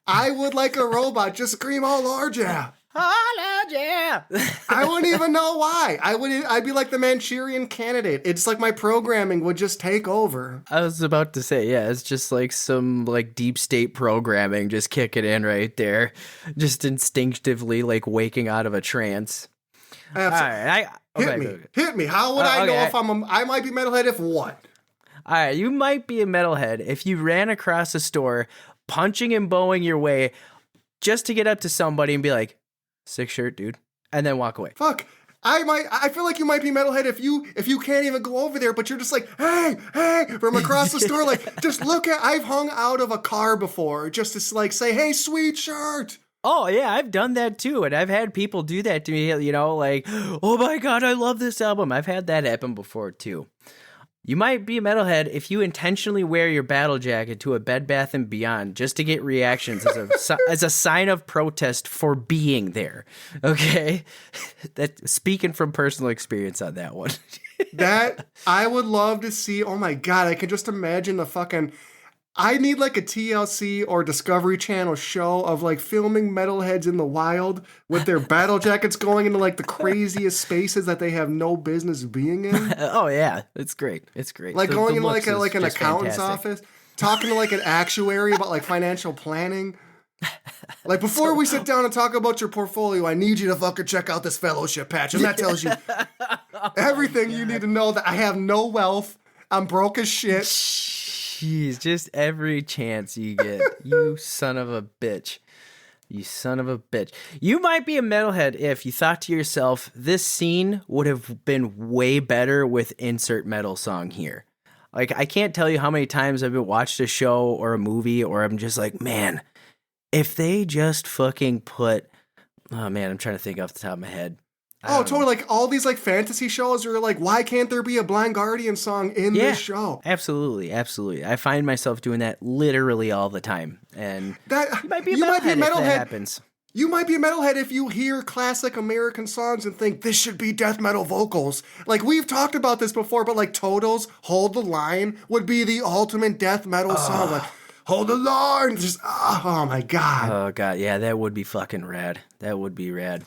I would, like a robot, just scream, "Oh Lord, yeah." Oh Lord, yeah. I wouldn't even know why. I'd be like the Manchurian Candidate. It's like my programming would just take over. I was about to say, yeah, it's just like some like deep state programming just kicking in right there. Just instinctively like waking out of a trance. Absolutely. All right, hit me. How would I know if I might be metalhead if what? All right, you might be a metalhead if you ran across a store punching and bowing your way just to get up to somebody and be like, "Sick shirt, dude," and then walk away. Fuck. I feel like you might be metalhead if you can't even go over there, but you're just like, hey, from across the store, like, just look at, I've hung out of a car before just to like say, "Hey, sweet shirt." Oh yeah, I've done that too, and I've had people do that to me, you know, like, "Oh my God, I love this album." I've had that happen before too. You might be a metalhead if you intentionally wear your battle jacket to a Bed Bath & Beyond just to get reactions as a sign of protest for being there. Okay? That speaking from personal experience on that one. That I would love to see. Oh my God, I can just imagine the fucking, I need like a TLC or Discovery Channel show of like filming metalheads in the wild with their battle jackets going into like the craziest spaces that they have no business being in. Oh yeah, it's great. It's great. Like going into like an accountant's office, talking to like an actuary about like financial planning. Like, before we sit down and talk about your portfolio, I need you to fucking check out this fellowship patch, and that tells you everything you need to know, that I have no wealth, I'm broke as shit. Jeez, just every chance you get. You son of a bitch. You son of a bitch. You might be a metalhead if you thought to yourself, this scene would have been way better with insert metal song here. Like, I can't tell you how many times I've watched a show or a movie, or I'm just like, man, if they just fucking put, oh man, I'm trying to think off the top of my head. Oh, totally. Like, all these, like, fantasy shows are like, why can't there be a Blind Guardian song in this show? Absolutely, absolutely. I find myself doing that literally all the time. And you might be a metalhead if that happens. You might be a metalhead if you hear classic American songs and think, this should be death metal vocals. Like, we've talked about this before, but, like, Toto's Hold the Line would be the ultimate death metal song. Like, hold the line! Just, oh, my God. Oh, God, yeah, that would be fucking rad. That would be rad.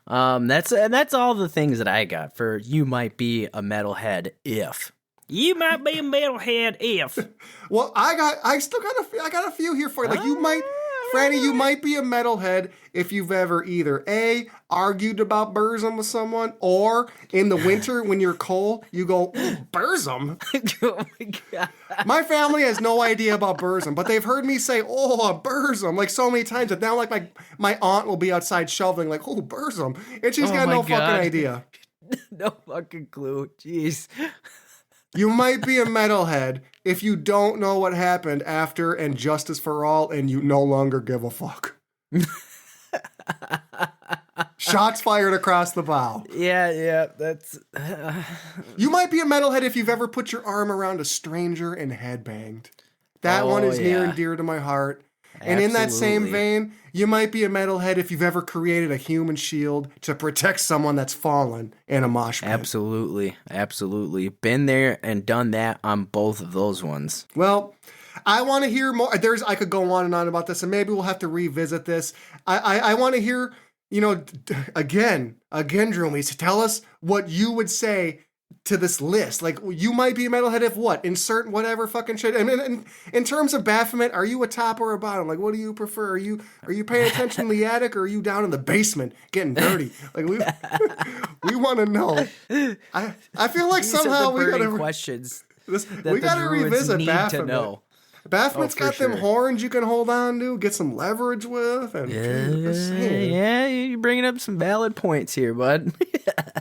That's all the things that I got for you might be a metalhead if. You might be a metalhead if. Well, I got a few here for you. Like, Franny, you might be a metalhead if you've ever either A, argued about Burzum with someone, or in the winter when you're cold, you go, Burzum? Oh my God. My family has no idea about Burzum, but they've heard me say, oh, a Burzum, like so many times that now, like, my aunt will be outside shoveling, like, oh, Burzum, and she's got no fucking idea. No fucking clue. Jeez. You might be a metalhead if you don't know what happened after And Justice for All and you no longer give a fuck. Shots fired across the bow. Yeah, that's... You might be a metalhead if you've ever put your arm around a stranger and headbanged. That one is near and dear to my heart. And in that same vein, you might be a metalhead if you've ever created a human shield to protect someone that's fallen in a mosh pit. Absolutely. Been there and done that on both of those ones. Well, I want to hear more. I could go on and on about this, and maybe we'll have to revisit this. I want to hear, again, Droomies, tell us what you would say to this list. Like, you might be a metalhead if what? Insert whatever fucking shit. And in terms of Baphomet, are you a top or a bottom? Like, what do you prefer? Are you paying attention in the attic, or are you down in the basement getting dirty? Like, we want to know. I feel like somehow we got to questions. We got to revisit Baphomet. Know. Baphomet's got them horns you can hold on to, get some leverage with, and yeah, you're bringing up some valid points here, bud.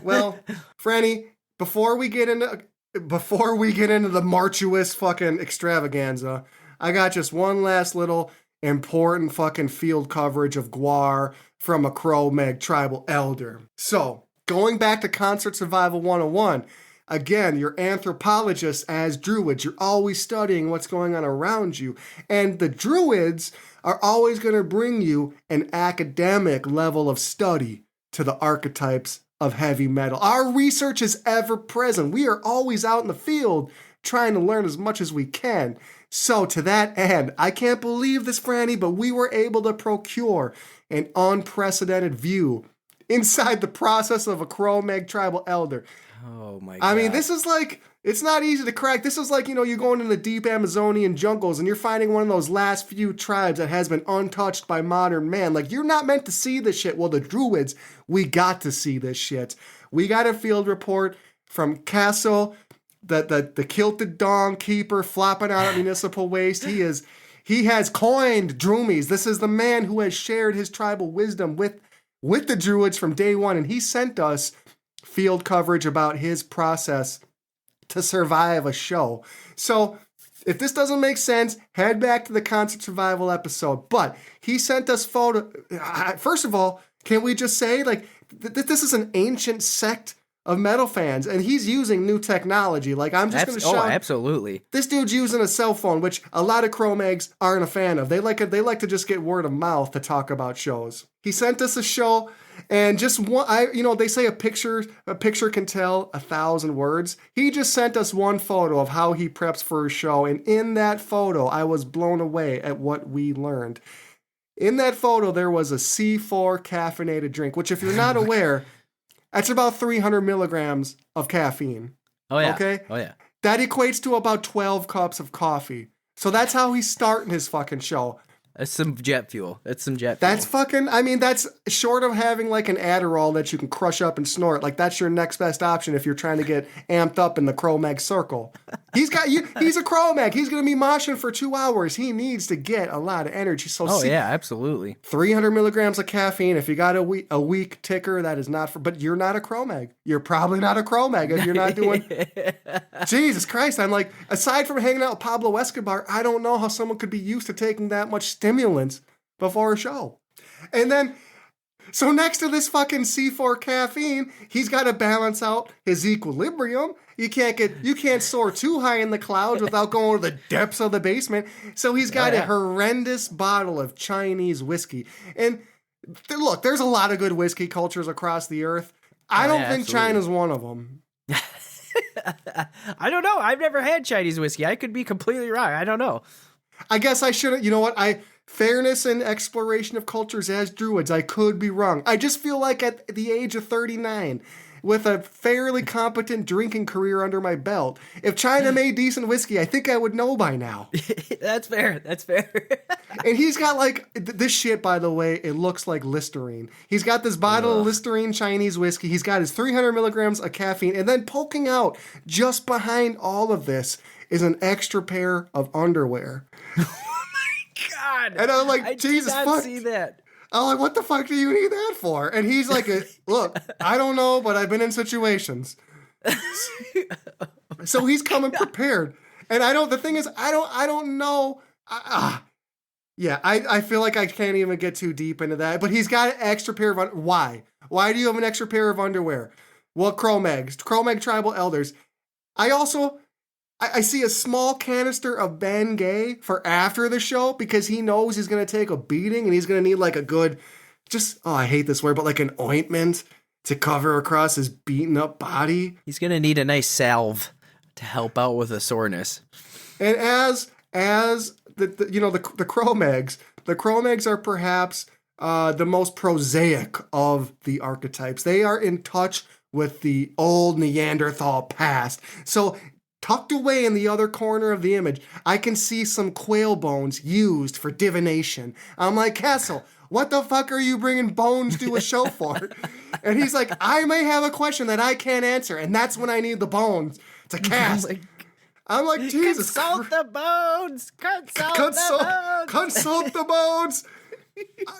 Well, Franny, before we get into the Mortuous fucking extravaganza, I got just one last little important fucking field coverage of Gwar from a Cro-Mag tribal elder. So, going back to Concert Survival 101, again, you're anthropologists as Druids. You're always studying what's going on around you. And the Druids are always going to bring you an academic level of study to the archetypes of heavy metal. Our research is ever present. We are always out in the field trying to learn as much as we can. So to that end, I can't believe this, Franny, but we were able to procure an unprecedented view inside the process of a Cro-Mag tribal elder. Oh my God. I mean, this is like, it's not easy to crack. This is like, you're going in the deep Amazonian jungles and you're finding one of those last few tribes that has been untouched by modern man. Like, you're not meant to see this shit. Well, the Druids, we got to see this shit. We got a field report from Castle, the kilted dong keeper flopping out at municipal waste. He has coined Droomies. This is the man who has shared his tribal wisdom with the Druids from day one, and he sent us field coverage about his process to survive a show. So if this doesn't make sense, head back to the Concert Survival episode. But he sent us photo. First of all, can we just say, like, this is an ancient sect of metal fans, and he's using new technology. Like, I'm just going to shout. Oh, absolutely. This dude's using a cell phone, which a lot of Cro-Mags aren't a fan of. They like to just get word of mouth to talk about shows. He sent us a show, and just one, they say a picture can tell 1,000 words. He just sent us one photo of how he preps for a show, and in that photo, I was blown away at what we learned. In that photo, there was a C4 caffeinated drink, which, if you're not aware, that's about 300 milligrams of caffeine. Oh, yeah. Okay? Oh, yeah. That equates to about 12 cups of coffee. So that's how he's starting his fucking show. That's some jet fuel. That's that's short of having like an Adderall that you can crush up and snort. Like, that's your next best option if you're trying to get amped up in the Cro-Mag circle. He's a Cro-Mag. He's going to be moshing for 2 hours. He needs to get a lot of energy. So yeah, absolutely. 300 milligrams of caffeine. If you got a weak ticker, that is not for, but you're not a Cro-Mag. You're probably not a Cro-Mag if you're not doing, Jesus Christ. I'm like, aside from hanging out with Pablo Escobar, I don't know how someone could be used to taking that much stimulants before a show. And then, so next to this fucking C4 caffeine, he's got to balance out his equilibrium. You can't soar too high in the clouds without going to the depths of the basement. So he's got a horrendous bottle of Chinese whiskey. And look, there's a lot of good whiskey cultures across the earth. I don't think China's one of them. I don't know. I've never had Chinese whiskey. I could be completely wrong. I don't know. I guess I shouldn't. You know what? Fairness and exploration of cultures as Druids, I could be wrong. I just feel like at the age of 39, with a fairly competent drinking career under my belt, if China made decent whiskey, I think I would know by now. That's fair. And he's got like, this shit, by the way, it looks like Listerine. He's got this bottle of Listerine Chinese whiskey. He's got his 300 milligrams of caffeine. And then poking out just behind all of this is an extra pair of underwear. God. And I'm like, Jesus fuck. I did not see that. I'm like, what the fuck do you need that for? And he's like, look, I don't know, but I've been in situations. So he's coming prepared. And the thing is, I don't know. I feel like I can't even get too deep into that. But he's got an extra pair of why? Why do you have an extra pair of underwear? Well, Cro-Mag tribal elders. I see a small canister of Bengay for after the show because he knows he's going to take a beating and he's going to need like a good, I hate this word, but like an ointment to cover across his beaten up body. He's going to need a nice salve to help out with the soreness. And as the Cro-Mags. The Cro-Mags are perhaps the most prosaic of the archetypes. They are in touch with the old Neanderthal past. So tucked away in the other corner of the image, I can see some quail bones used for divination. I'm like, Castle, what the fuck are you bringing bones to a show for? And he's like, I may have a question that I can't answer, and that's when I need the bones to cast. I'm like, Jesus Consult the bones! Consult the bones!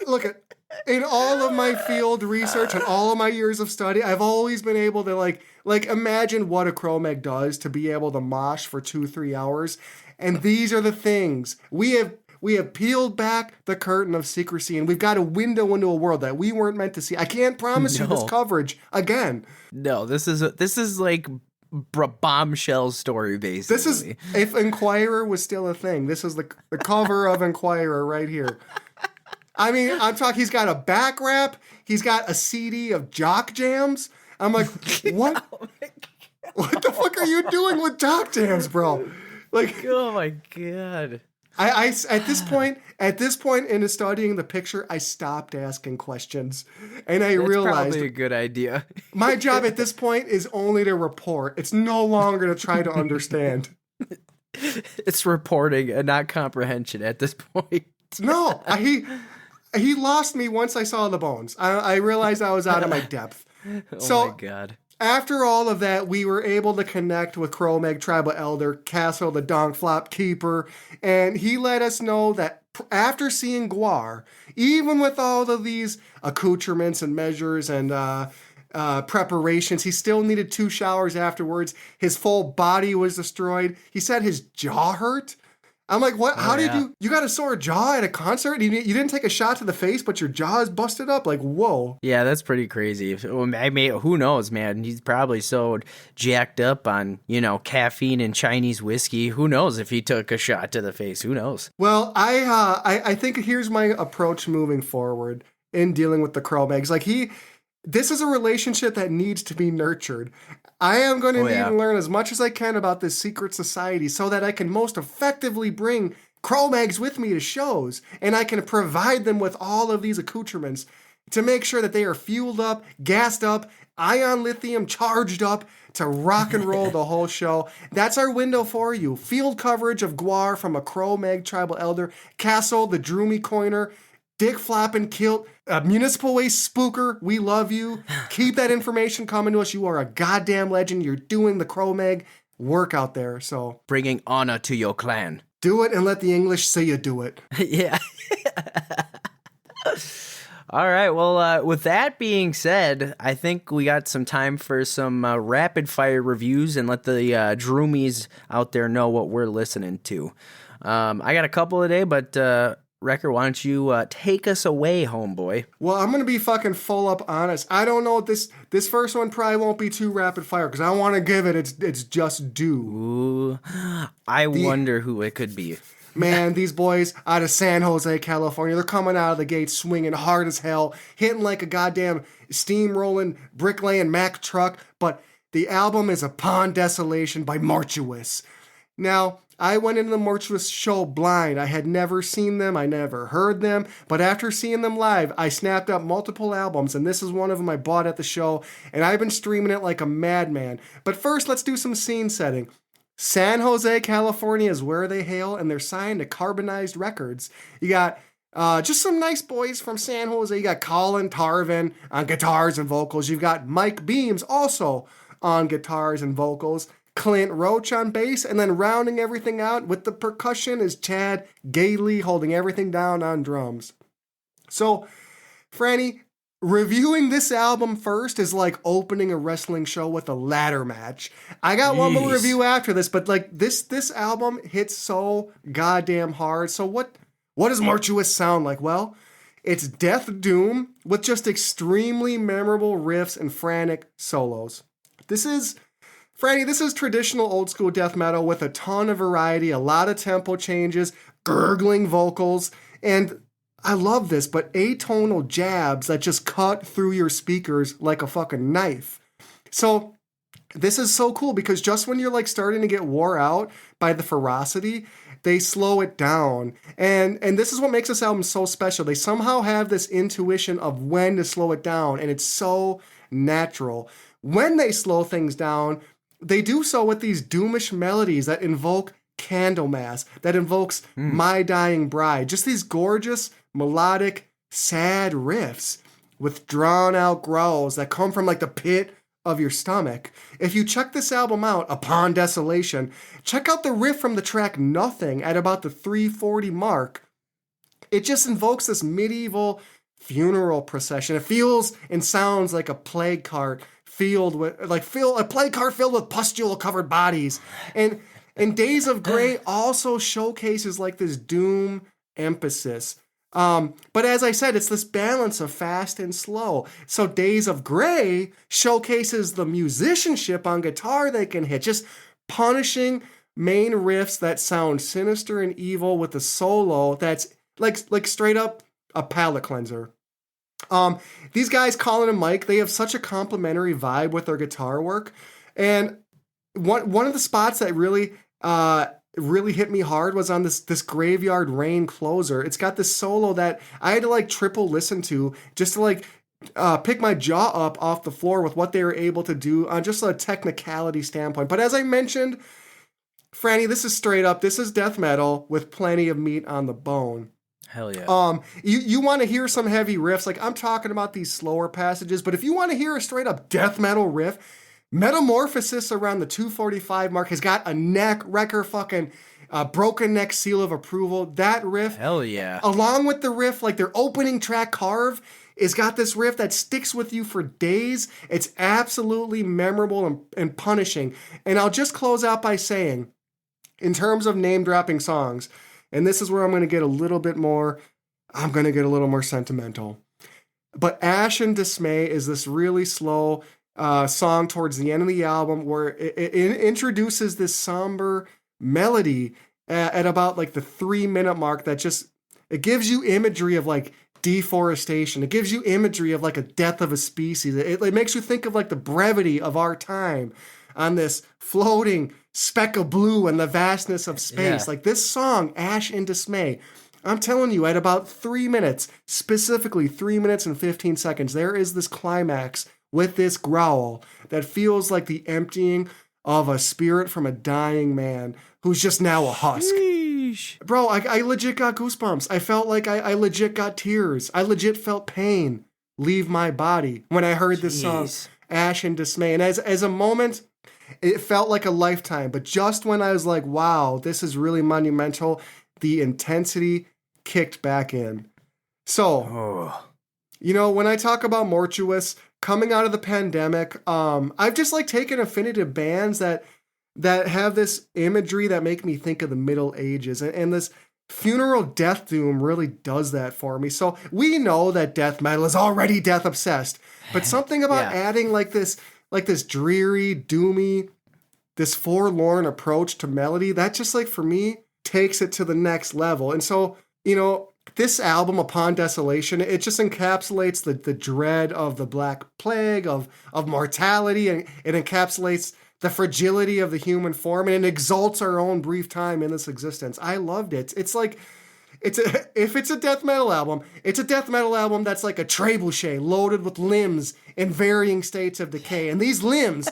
Look, in all of my field research and all of my years of study, I've always been able to like imagine what a Cro-Mag does to be able to mosh for 2-3 hours. And these are the things. We have peeled back the curtain of secrecy, and we've got a window into a world that we weren't meant to see. I can't promise you this coverage again. No, this is like bombshell story, basically. This is, if Inquirer was still a thing, this is the cover of Inquirer right here. I mean, I'm talking, he's got a back wrap. He's got a CD of Jock Jams. I'm like, what? What the fuck are you doing with Jock Jams, bro? Like, oh my God. I at this point in studying the picture, I stopped asking questions, and I realized probably a good idea. My job at this point is only to report. It's no longer to try to understand. It's reporting and not comprehension at this point. No, he lost me once I saw the bones. I realized I was out of my depth. Oh my God. After all of that, we were able to connect with Cro-Mag Tribal Elder, Castle the Donkflop Keeper, and he let us know that after seeing Gwar, even with all of these accoutrements and measures and preparations, he still needed 2 showers afterwards. His full body was destroyed. He said his jaw hurt. I'm like, what? How did you got a sore jaw at a concert? You didn't take a shot to the face, but your jaw is busted up? Like, whoa. Yeah, that's pretty crazy. Who knows, man? He's probably so jacked up on, caffeine and Chinese whiskey. Who knows if he took a shot to the face? Who knows? Well, I think here's my approach moving forward in dealing with the Cro-Mags. Like, this is a relationship that needs to be nurtured. I am going to need to learn as much as I can about this secret society so that I can most effectively bring Cro-Mags with me to shows, and I can provide them with all of these accoutrements to make sure that they are fueled up, gassed up, ion lithium charged up to rock and roll the whole show. That's our window for you. Field coverage of Gwar from a Cro-Mag Tribal Elder, Castle, the Droomy Coiner, Dick Floppin' Kilt, Municipal Waste Spooker, we love you. Keep that information coming to us. You are a goddamn legend. You're doing the Cro-Mag work out there. So bringing honor to your clan. Do it and let the English say you do it. Yeah. All right. Well, with that being said, I think we got some time for some rapid fire reviews and let the Droomies out there know what we're listening to. I got a couple today, but Wrecker, why don't you take us away, homeboy? Well, I'm going to be fucking full up honest. I don't know if this first one probably won't be too rapid fire because I want to give it its just due. Ooh, I wonder who it could be. Man, these boys out of San Jose, California, they're coming out of the gate swinging hard as hell, hitting like a goddamn steamrolling, bricklaying Mack truck, but the album is Upon Desolation by Mortuous. Now, I went into the Mortuous show blind. I had never seen them. I never heard them. But after seeing them live, I snapped up multiple albums, and this is one of them I bought at the show, and I've been streaming it like a madman. But first, let's do some scene setting. San Jose, California is where they hail, and they're signed to Carbonized Records. You got just some nice boys from San Jose. You got Colin Tarvin on guitars and vocals. You've got Mike Beams also on guitars and vocals. Clint Roach on bass, and then rounding everything out with the percussion is Chad Gailey holding everything down on drums. So, Franny, reviewing this album first is like opening a wrestling show with a ladder match. I got one more review after this, but like this album hits so goddamn hard. So what does Mortuous sound like? Well, it's death doom with just extremely memorable riffs and frantic solos. This is traditional old school death metal with a ton of variety, a lot of tempo changes, gurgling vocals, and I love this, but atonal jabs that just cut through your speakers like a fucking knife. So this is so cool because just when you're like starting to get wore out by the ferocity, they slow it down. And this is what makes this album so special. They somehow have this intuition of when to slow it down, and it's so natural. When they slow things down, they do so with these doomish melodies that invoke Candlemas, that invokes My Dying Bride. Just these gorgeous, melodic, sad riffs with drawn out growls that come from like the pit of your stomach. If you check this album out, Upon Desolation, check out the riff from the track Nothing at about the 340 mark. It just invokes this medieval funeral procession. It feels and sounds like a plague cart filled with a plague cart filled with pustule covered bodies. And Days of Grey also showcases like this doom emphasis. But as I said, it's this balance of fast and slow. So Days of Grey showcases the musicianship on guitar they can hit, just punishing main riffs that sound sinister and evil with a solo that's like straight up a palate cleanser. These guys, Colin and Mike, they have such a complimentary vibe with their guitar work. And one of the spots that really hit me hard was on this Graveyard Rain closer. It's got this solo that I had to like triple listen to just to like pick my jaw up off the floor with what they were able to do on just a technicality standpoint. But as I mentioned, Franny, this is straight up. This is death metal with plenty of meat on the bone. Hell yeah. You want to hear some heavy riffs, like I'm talking about these slower passages, but if you want to hear a straight up death metal riff, Metamorphosis around the 245 mark has got a neck wrecker fucking broken neck seal of approval. That riff, hell yeah. Along with the riff, like their opening track Carve, is got this riff that sticks with you for days. It's absolutely memorable and punishing. And I'll just close out by saying, in terms of name dropping songs, and this is where I'm going to get a little more sentimental. But Ash and Dismay is this really slow song towards the end of the album where it introduces this somber melody at about like the 3-minute mark that just, it gives you imagery of like deforestation. It gives you imagery of like a death of a species. It makes you think of like the brevity of our time on this floating speck of blue and the vastness of space. Yeah. Like this song, Ash and Dismay, I'm telling you, at about 3 minutes, specifically 3 minutes and 15 seconds, there is this climax with this growl that feels like the emptying of a spirit from a dying man who's just now a husk. Sheesh. Bro, I legit got goosebumps. I felt like I legit got tears. I legit felt pain leave my body when I heard this song, Ash and Dismay. And as a moment, it felt like a lifetime. But just when I was like, wow, this is really monumental, the intensity kicked back in. So, when I talk about Mortuous, coming out of the pandemic, I've just like taken affinity to bands that have this imagery that make me think of the Middle Ages, and this funeral death doom really does that for me. So we know that death metal is already death obsessed, but something about adding like this dreary, doomy, this forlorn approach to melody, that just like for me takes it to the next level. And so, this album, Upon Desolation, it just encapsulates the dread of the Black Plague, of mortality, and it encapsulates the fragility of the human form, and it exalts our own brief time in this existence. I loved it. It's like, if it's a death metal album, it's a death metal album that's like a trebuchet loaded with limbs in varying states of decay. And these limbs,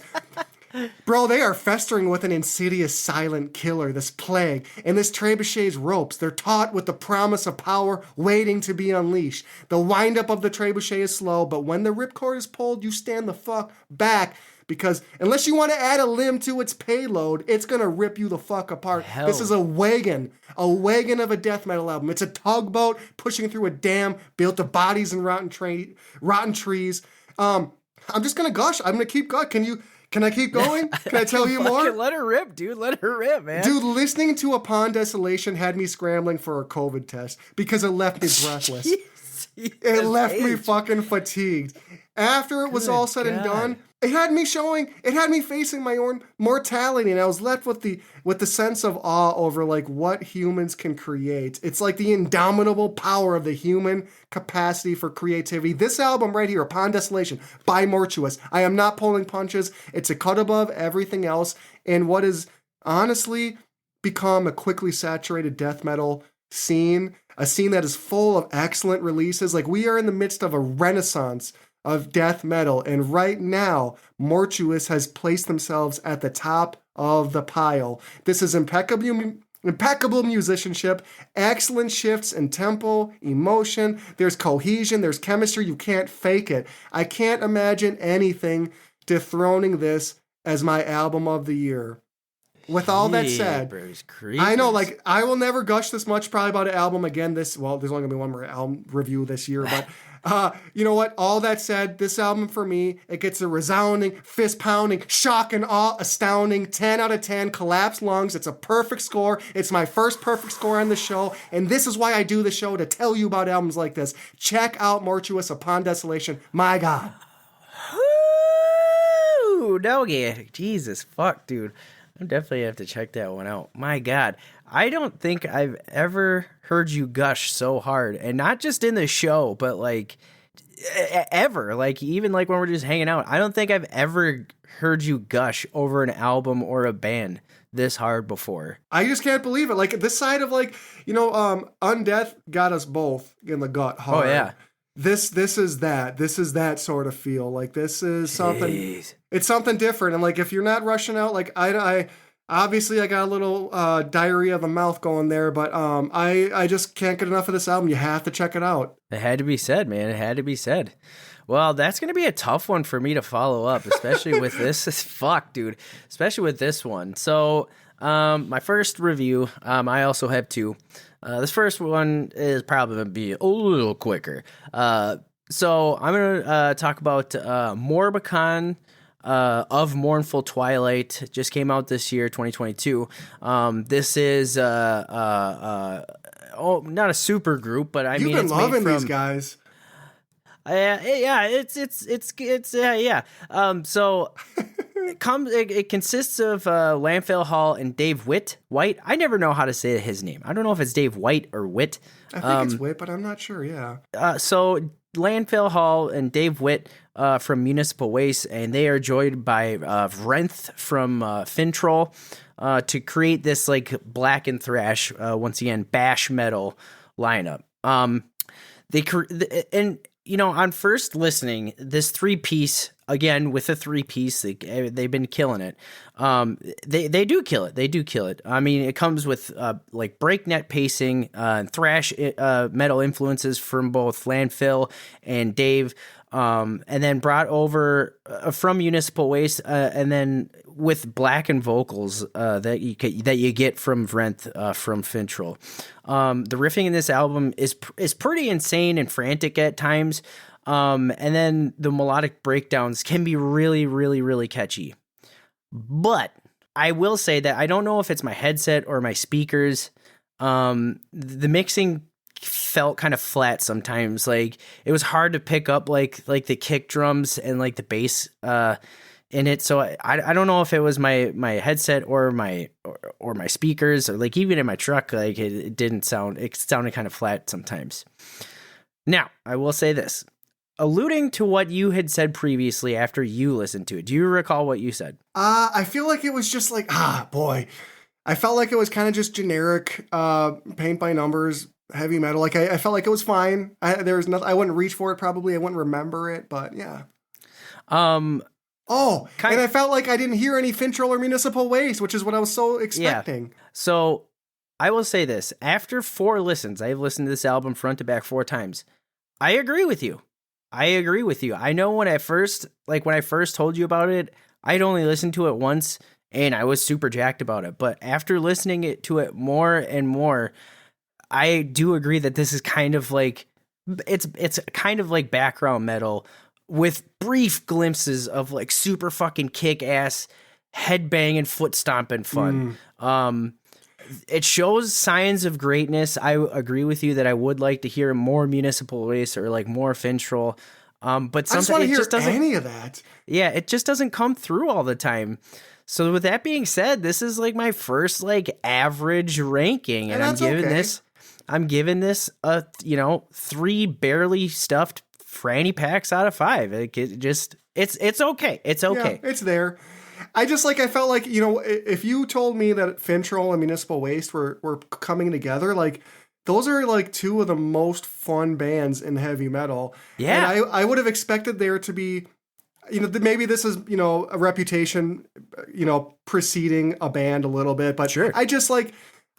bro, they are festering with an insidious silent killer, this plague. And this trebuchet's ropes, they're taut with the promise of power waiting to be unleashed. The windup of the trebuchet is slow, but when the ripcord is pulled, you stand the fuck back. Because unless you want to add a limb to its payload, it's going to rip you the fuck apart. Hell. This is a wagon of a death metal album. It's a tugboat pushing through a dam built of bodies and rotten trees. I'm just going to gush. I'm going to keep going. Can I keep going? Can I tell you more? Let her rip, dude. Let her rip, man. Dude, listening to Upon Desolation had me scrambling for a COVID test because it left me breathless. It left me fucking fatigued. After it was all said and done, it had me facing my own mortality, and I was left with the sense of awe over like what humans can create. It's like the indomitable power of the human capacity for creativity. This album right here, Upon Desolation by Mortuous, I am not pulling punches. It's a cut above everything else, and what is honestly become a quickly saturated death metal scene, a scene that is full of excellent releases. Like, we are in the midst of a renaissance of death metal, and right now, Mortuous has placed themselves at the top of the pile. This is impeccable musicianship, excellent shifts in tempo, emotion, there's cohesion, there's chemistry, you can't fake it. I can't imagine anything dethroning this as my album of the year. With all that said, I know, like, I will never gush this much probably about an album again there's only gonna be one more album review this year, but you know what? All that said, this album for me, it gets a resounding, fist-pounding, shock and awe, astounding 10 out of 10, collapsed lungs. It's a perfect score. It's my first perfect score on the show, and this is why I do the show, to tell you about albums like this. Check out Mortuous Upon Desolation. My God. Woo! Doggy. Jesus, fuck, dude. I definitely have to check that one out. My God. I don't think I've ever heard you gush so hard, and not just in the show, but like ever. Like, even like when we're just hanging out, I don't think I've ever heard you gush over an album or a band this hard before. I just can't believe it. Like, this side of, like, you know, Undeath got us both in the gut hard. Oh yeah. This is that sort of feel. Like, this is something. Jeez. It's something different. And like, if you're not rushing out, like, I obviously I got a little diarrhea of a mouth going there, but I just can't get enough of this album. You have to check it out. It had to be said, man. It had to be said. Well, that's going to be a tough one for me to follow up, especially with this. Fuck, dude. Especially with this one. So, my first review, I also have two. This first one is probably going to be a little quicker. So I'm going to talk about Morbicon of Mournful Twilight. Just came out this year, 2022. This is not a super group, but You've been it's loving made from, these guys. yeah, it's yeah. So it consists of Landfill Hall and Dave White. I never know how to say his name. I don't know if it's Dave White or Witt. I think it's Witt, but I'm not sure. Yeah. So Landfill Hall and Dave Witt from Municipal Waste, and they are joined by Vrenth from Fintroll to create this like black and thrash, once again, bash metal lineup. And you know, on first listening, this 3-piece, again with a 3-piece, they've been killing it. They do kill it. They do kill it. I mean, it comes with like breakneck pacing, and thrash metal influences from both Landfill and Dave, and then brought over from Municipal Waste, and then with blackened vocals that you get from Vrenth from Fintroll. The riffing in this album is pretty insane and frantic at times, and then the melodic breakdowns can be really, really, really catchy. But I will say that I don't know if it's my headset or my speakers. The mixing felt kind of flat sometimes. Like, it was hard to pick up like the kick drums and like the bass in it. So I don't know if it was my headset or my speakers, or like even in my truck, like it didn't sound, it sounded kind of flat sometimes. Now, I will say this, alluding to what you had said previously after you listened to it. Do you recall what you said? I feel like it was just like, boy. I felt like it was kind of just generic paint by numbers heavy metal. Like, I felt like it was fine. There was nothing, I wouldn't reach for it probably. I wouldn't remember it, but yeah. And I felt like I didn't hear any Fintroll or Municipal Waste, which is what I was so expecting. Yeah. So I will say this, after 4 listens, I've listened to this album front to back 4 times. I agree with you. I know when I first told you about it, I'd only listened to it once and I was super jacked about it. But after listening to it more and more, I do agree that this is kind of like, it's kind of like background metal with brief glimpses of like super fucking kick-ass headbanging, foot stomping fun. It shows signs of greatness. I agree with you that I would like to hear more Municipal Waste or like more Fintroll. But sometimes it just doesn't, any of that. Yeah, it just doesn't come through all the time. So with that being said, this is like my first like average ranking, and I'm giving this a 3 barely stuffed Franny packs out of 5. Like, it's okay. It's okay. Yeah, it's there. I just like, I felt like, if you told me that Fintroll and Municipal Waste were coming together, like those are like two of the most fun bands in heavy metal. Yeah. And I would have expected there to be, maybe this is, a reputation, preceding a band a little bit, but Sure.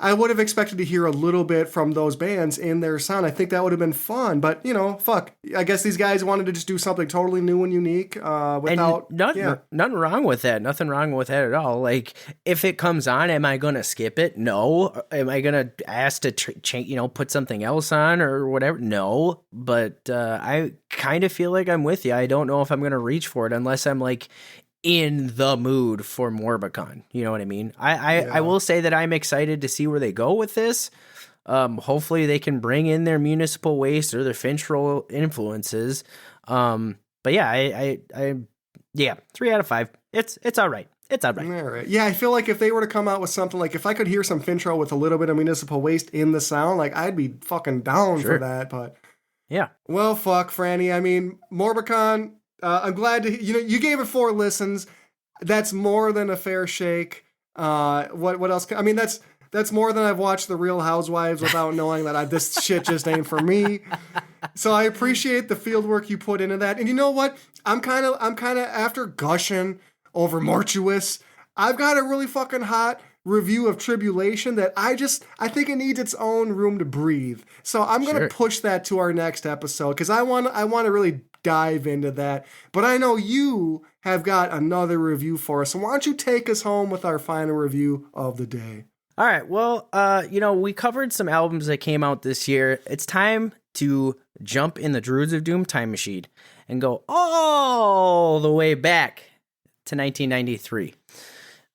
I would have expected to hear a little bit from those bands in their sound. I think that would have been fun, but fuck. I guess these guys wanted to just do something totally new and unique without. And nothing wrong with that. Nothing wrong with that at all. Like, if it comes on, am I going to skip it? No. Am I going to ask to put something else on or whatever? No. But I kind of feel like I'm with you. I don't know if I'm going to reach for it unless I'm like in the mood for Morbicon. You know what I mean? I will say that I'm excited to see where they go with this. Hopefully they can bring in their Municipal Waste or their Fintroll influences. But yeah, I 3 out of 5. It's all right. It's all right. All right. Yeah, I feel like if they were to come out with something, like if I could hear some Fintroll with a little bit of Municipal Waste in the sound, like I'd be fucking down for that. But yeah. Well, fuck, Franny. I mean, Morbicon, I'm glad to, you gave it 4 listens. That's more than a fair shake. What else? I mean, that's more than I've watched The Real Housewives without knowing that this shit just ain't for me. So I appreciate the field work you put into that. And you know what? I'm kind of after gushing over Mortuous, I've got a really fucking hot review of Tribulation that I think it needs its own room to breathe. So I'm going to push that to our next episode because I want to really dive into that. But I know you have got another review for us. So why don't you take us home with our final review of the day? All right. Well, we covered some albums that came out this year. It's time to jump in the Druids of Doom time machine and go all the way back to 1993.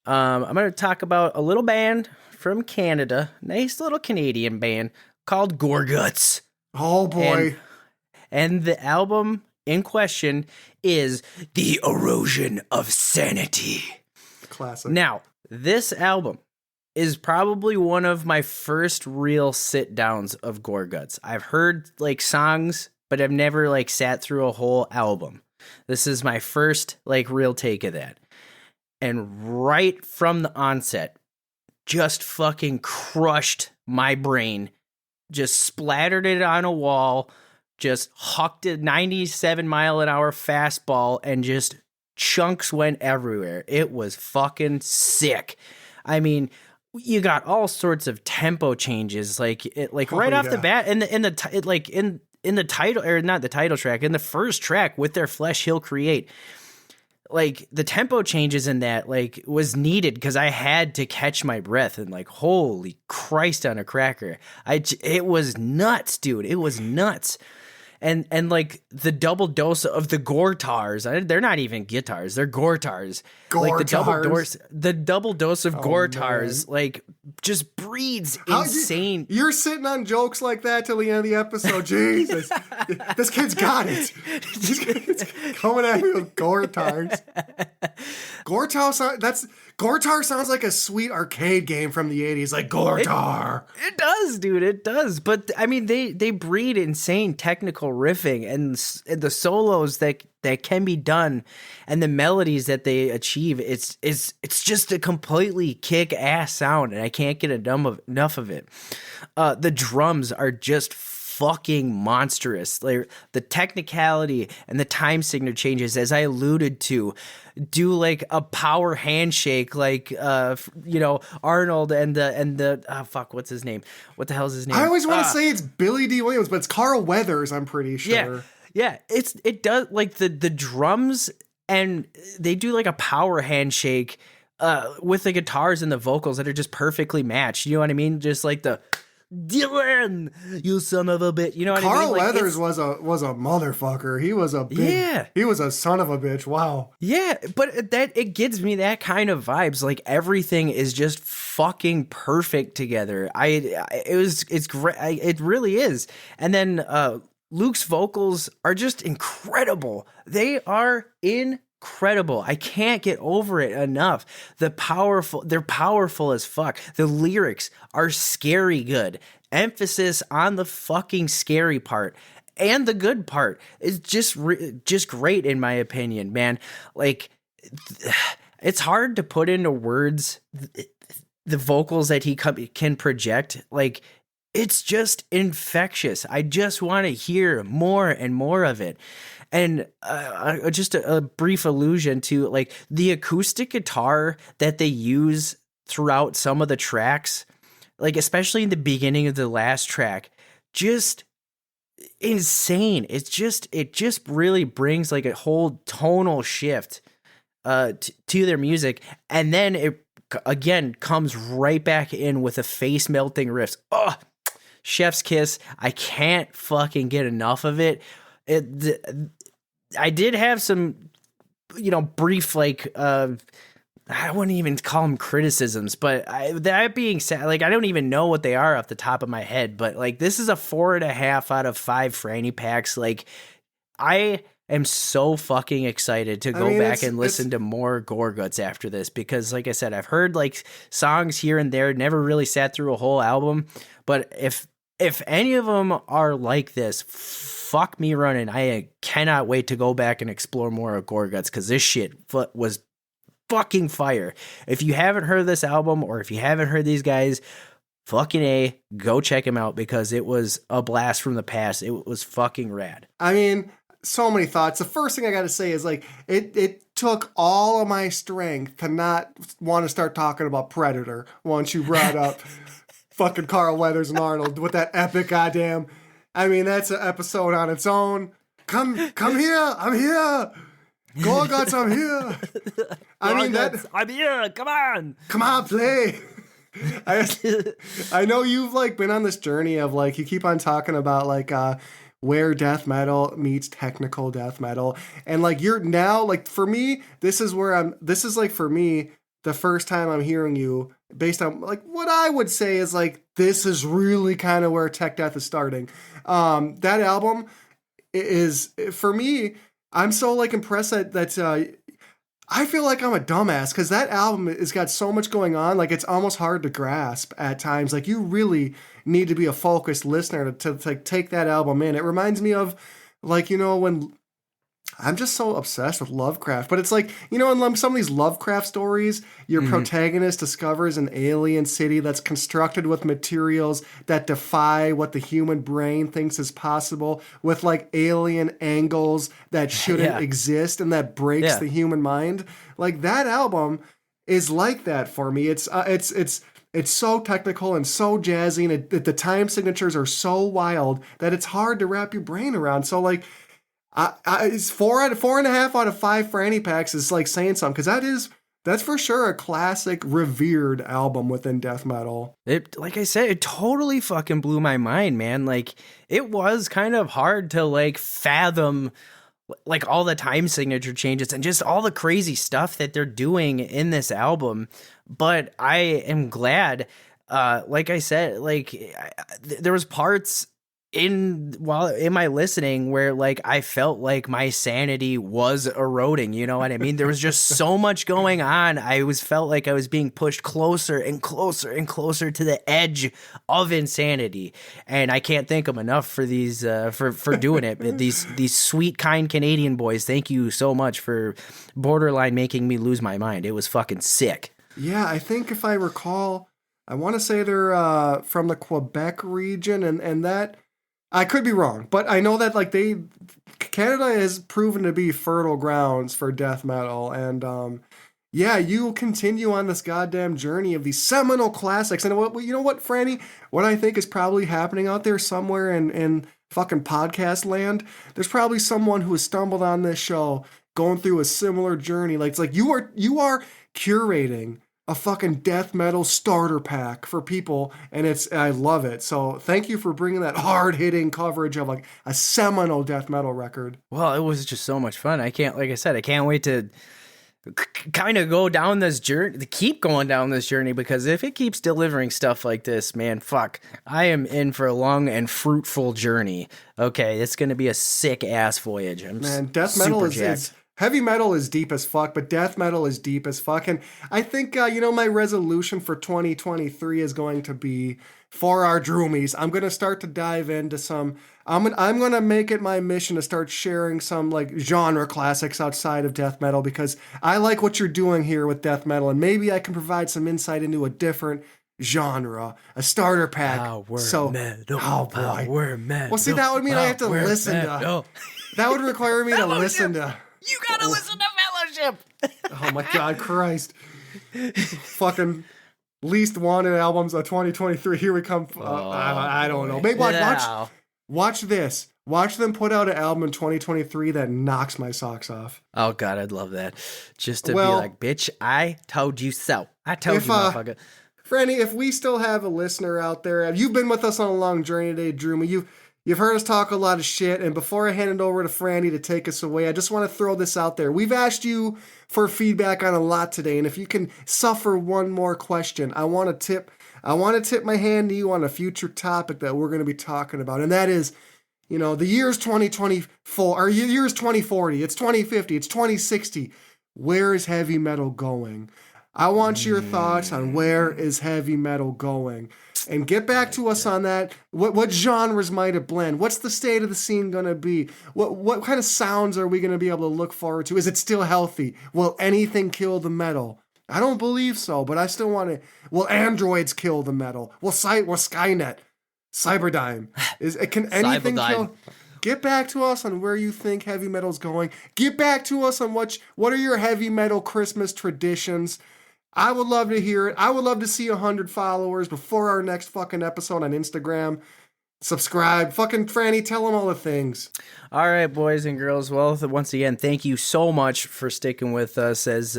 I'm going to talk about a little band from Canada, nice little Canadian band called Gorguts. Oh boy. And the album in question is The Erosion of Sanity. Classic. Now, this album is probably one of my first real sit downs of Gorguts. I've heard like songs, but I've never like sat through a whole album. This is my first like real take of that. And right from the onset, just fucking crushed my brain, just splattered it on a wall, just hucked a 97-mile-an-hour fastball, and just chunks went everywhere. It was fucking sick. I mean, you got all sorts of tempo changes, like right off the bat, in the title, or not the title track, in the first track with their Flesh He'll Create. Like the tempo changes in that like was needed because I had to catch my breath and like, holy Christ on a cracker. It was nuts, dude. It was nuts. And like the double dose of the Gortars, they're not even guitars, they're Gortars. Like the double dose of Gortars, like just breeds insane. You're sitting on jokes like that till the end of the episode. Jesus, this kid's got it. He's coming at me with Gortars. Gortar sounds like a sweet arcade game from the 80s, like Gortar. It does, dude. It does. But I mean, they breed insane technical riffing and the solos that can be done and the melodies that they achieve. It's just a completely kick-ass sound, and I can't get enough of it. The drums are just fucking monstrous. Like the technicality and the time signature changes, as I alluded to, do like a power handshake, like Arnold and the fuck, what's his name? What the hell's his name? I always want to say it's Billy D. Williams, but it's Carl Weathers, I'm pretty sure. Yeah. It does like the drums, and they do like a power handshake with the guitars and the vocals that are just perfectly matched. You know what I mean? Just like the Dylan, you son of a bitch. You know what I mean? Carl Weathers was a motherfucker. He was a big, he was a son of a bitch. Wow. Yeah, but it gives me that kind of vibes. Like everything is just fucking perfect together. It's great. It really is. And then Luke's vocals are just incredible. They are incredible. I can't get over it enough. They're powerful as fuck. The lyrics are scary good. Emphasis on the fucking scary part. And the good part is just great in my opinion, man. Like it's hard to put into words the vocals that he can project. Like, it's just infectious. I just want to hear more and more of it. And just a brief allusion to like the acoustic guitar that they use throughout some of the tracks, like especially in the beginning of the last track, just insane. It just really brings like a whole tonal shift to their music. And then it again comes right back in with a face melting riffs. Oh, chef's kiss. I can't fucking get enough of it. I did have some, brief, like, I wouldn't even call them criticisms, but that being said, like, I don't even know what they are off the top of my head, but like, this is a 4.5 out of 5 Franny packs. Like, I am so fucking excited to go back and listen to more Gorguts after this, because like I said, I've heard like songs here and there, never really sat through a whole album, but if any of them are like this, fuck me running. I cannot wait to go back and explore more of Gorguts, because this shit was fucking fire. If you haven't heard this album, or if you haven't heard these guys, fucking A, go check them out, because it was a blast from the past. It was fucking rad. I mean, so many thoughts. The first thing I got to say is like, it took all of my strength to not want to start talking about Predator once you brought up fucking Carl Weathers and Arnold with that epic goddamn. I mean, that's an episode on its own. Come here, I'm here. Gorguts, I'm here. I'm here. Come on, play. I know you've like been on this journey of like, you keep on talking about like where death metal meets technical death metal, and like you're now like, for me, this is like for me the first time I'm hearing you based on like what I would say is like, this is really kind of where tech death is starting. That album is, for me, I'm so like impressed that I feel like I'm a dumbass, because that album has got so much going on. Like, it's almost hard to grasp at times. Like, you really need to be a focused listener to like take that album in. It reminds me of like, when I'm just so obsessed with Lovecraft, but it's like, in some of these Lovecraft stories, your protagonist discovers an alien city that's constructed with materials that defy what the human brain thinks is possible, with like alien angles that shouldn't exist, and that breaks the human mind. Like, that album is like that for me. It's so technical and so jazzy, and the time signatures are so wild that it's hard to wrap your brain around. So like, it's 4.5 out of 5 Franny packs is like saying something, because that's for sure a classic, revered album within death metal. It, like I said, it totally fucking blew my mind, man. Like, it was kind of hard to like fathom like all the time signature changes and just all the crazy stuff that they're doing in this album. But I am glad, like I said, like there was parts in my listening where like I felt like my sanity was eroding, you know what I mean? There was just so much going on. Felt like I was being pushed closer and closer and closer to the edge of insanity. And I can't thank them enough for these for doing it. These sweet, kind Canadian boys. Thank you so much for borderline making me lose my mind. It was fucking sick. Yeah, I think if I recall, I want to say they're from the Quebec region, and that, I could be wrong, but I know that like Canada has proven to be fertile grounds for death metal, and you continue on this goddamn journey of these seminal classics. And what Franny, what I think is probably happening out there somewhere in fucking podcast land, there's probably someone who has stumbled on this show going through a similar journey. Like, it's like you are curating a fucking death metal starter pack for people, and I love it. So thank you for bringing that hard-hitting coverage of like a seminal death metal record. Well, it was just so much fun. I can't wait to kind of go down this journey, to keep going down this journey, because if it keeps delivering stuff like this, man, fuck, I am in for a long and fruitful journey. Okay, it's going to be a sick ass voyage. Man, death metal is heavy metal is deep as fuck, but death metal is deep as fuck. And I think, my resolution for 2023 is going to be, for our Droomies, I'm going to start to dive into some, I'm going to make it my mission to start sharing some like genre classics outside of death metal, because I like what you're doing here with death metal, and maybe I can provide some insight into a different genre, a starter pack. Power metal. Oh boy. Power metal. Well, see, that would mean I have to listen to. That would require me to listen to. You gotta listen to Fellowship. Oh my God, Christ! Fucking least wanted albums of 2023. Here we come. I don't know. Maybe watch this. Watch them put out an album in 2023 that knocks my socks off. Oh God, I'd love that. Just to be like, bitch, I told you so. I told you, motherfucker. Franny, if we still have a listener out there, you've been with us on a long journey today, Drew. You've heard us talk a lot of shit, and before I hand it over to Franny to take us away, I just want to throw this out there. We've asked you for feedback on a lot today, and if you can suffer one more question, I want to tip my hand to you on a future topic that we're going to be talking about, and that is, the year's 2024, or year's 2040, it's 2050, it's 2060. Where is heavy metal going? I want your thoughts on where is heavy metal going. And get back to us on that. What genres might it blend? What's the state of the scene going to be? What kind of sounds are we going to be able to look forward to? Is it still healthy? Will anything kill the metal? I don't believe so, but I still want to. Will androids kill the metal? Will Skynet? Cyberdyne? Can anything kill? Get back to us on where you think heavy metal's going. Get back to us on what are your heavy metal Christmas traditions. I would love to hear it. I would love to see 100 followers before our next fucking episode on Instagram. Subscribe. Fucking Franny, tell them all the things. All right, boys and girls. Well, once again, thank you so much for sticking with us. As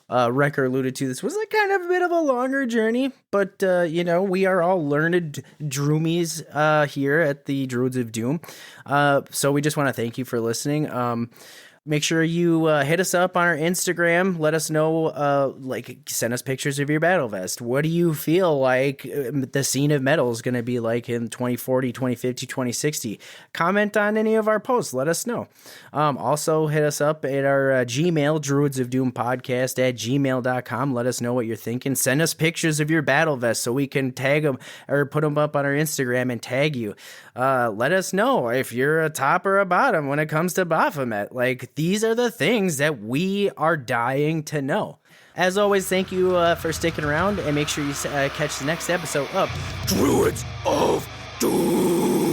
Wrecker alluded to, this was like kind of a bit of a longer journey, but we are all learned Droomies here at the Druids of Doom. So we just want to thank you for listening. Make sure you hit us up on our Instagram. Let us know, send us pictures of your battle vest. What do you feel like the scene of metal is going to be like in 2040, 2050, 2060? Comment on any of our posts. Let us know. Also, hit us up at our Gmail, Druids of Doom Podcast at gmail.com. Let us know what you're thinking. Send us pictures of your battle vest so we can tag them or put them up on our Instagram and tag you. Let us know if you're a top or a bottom when it comes to Baphomet. These are the things that we are dying to know. As always, thank you for sticking around, and make sure you catch the next episode of Druids of Doom.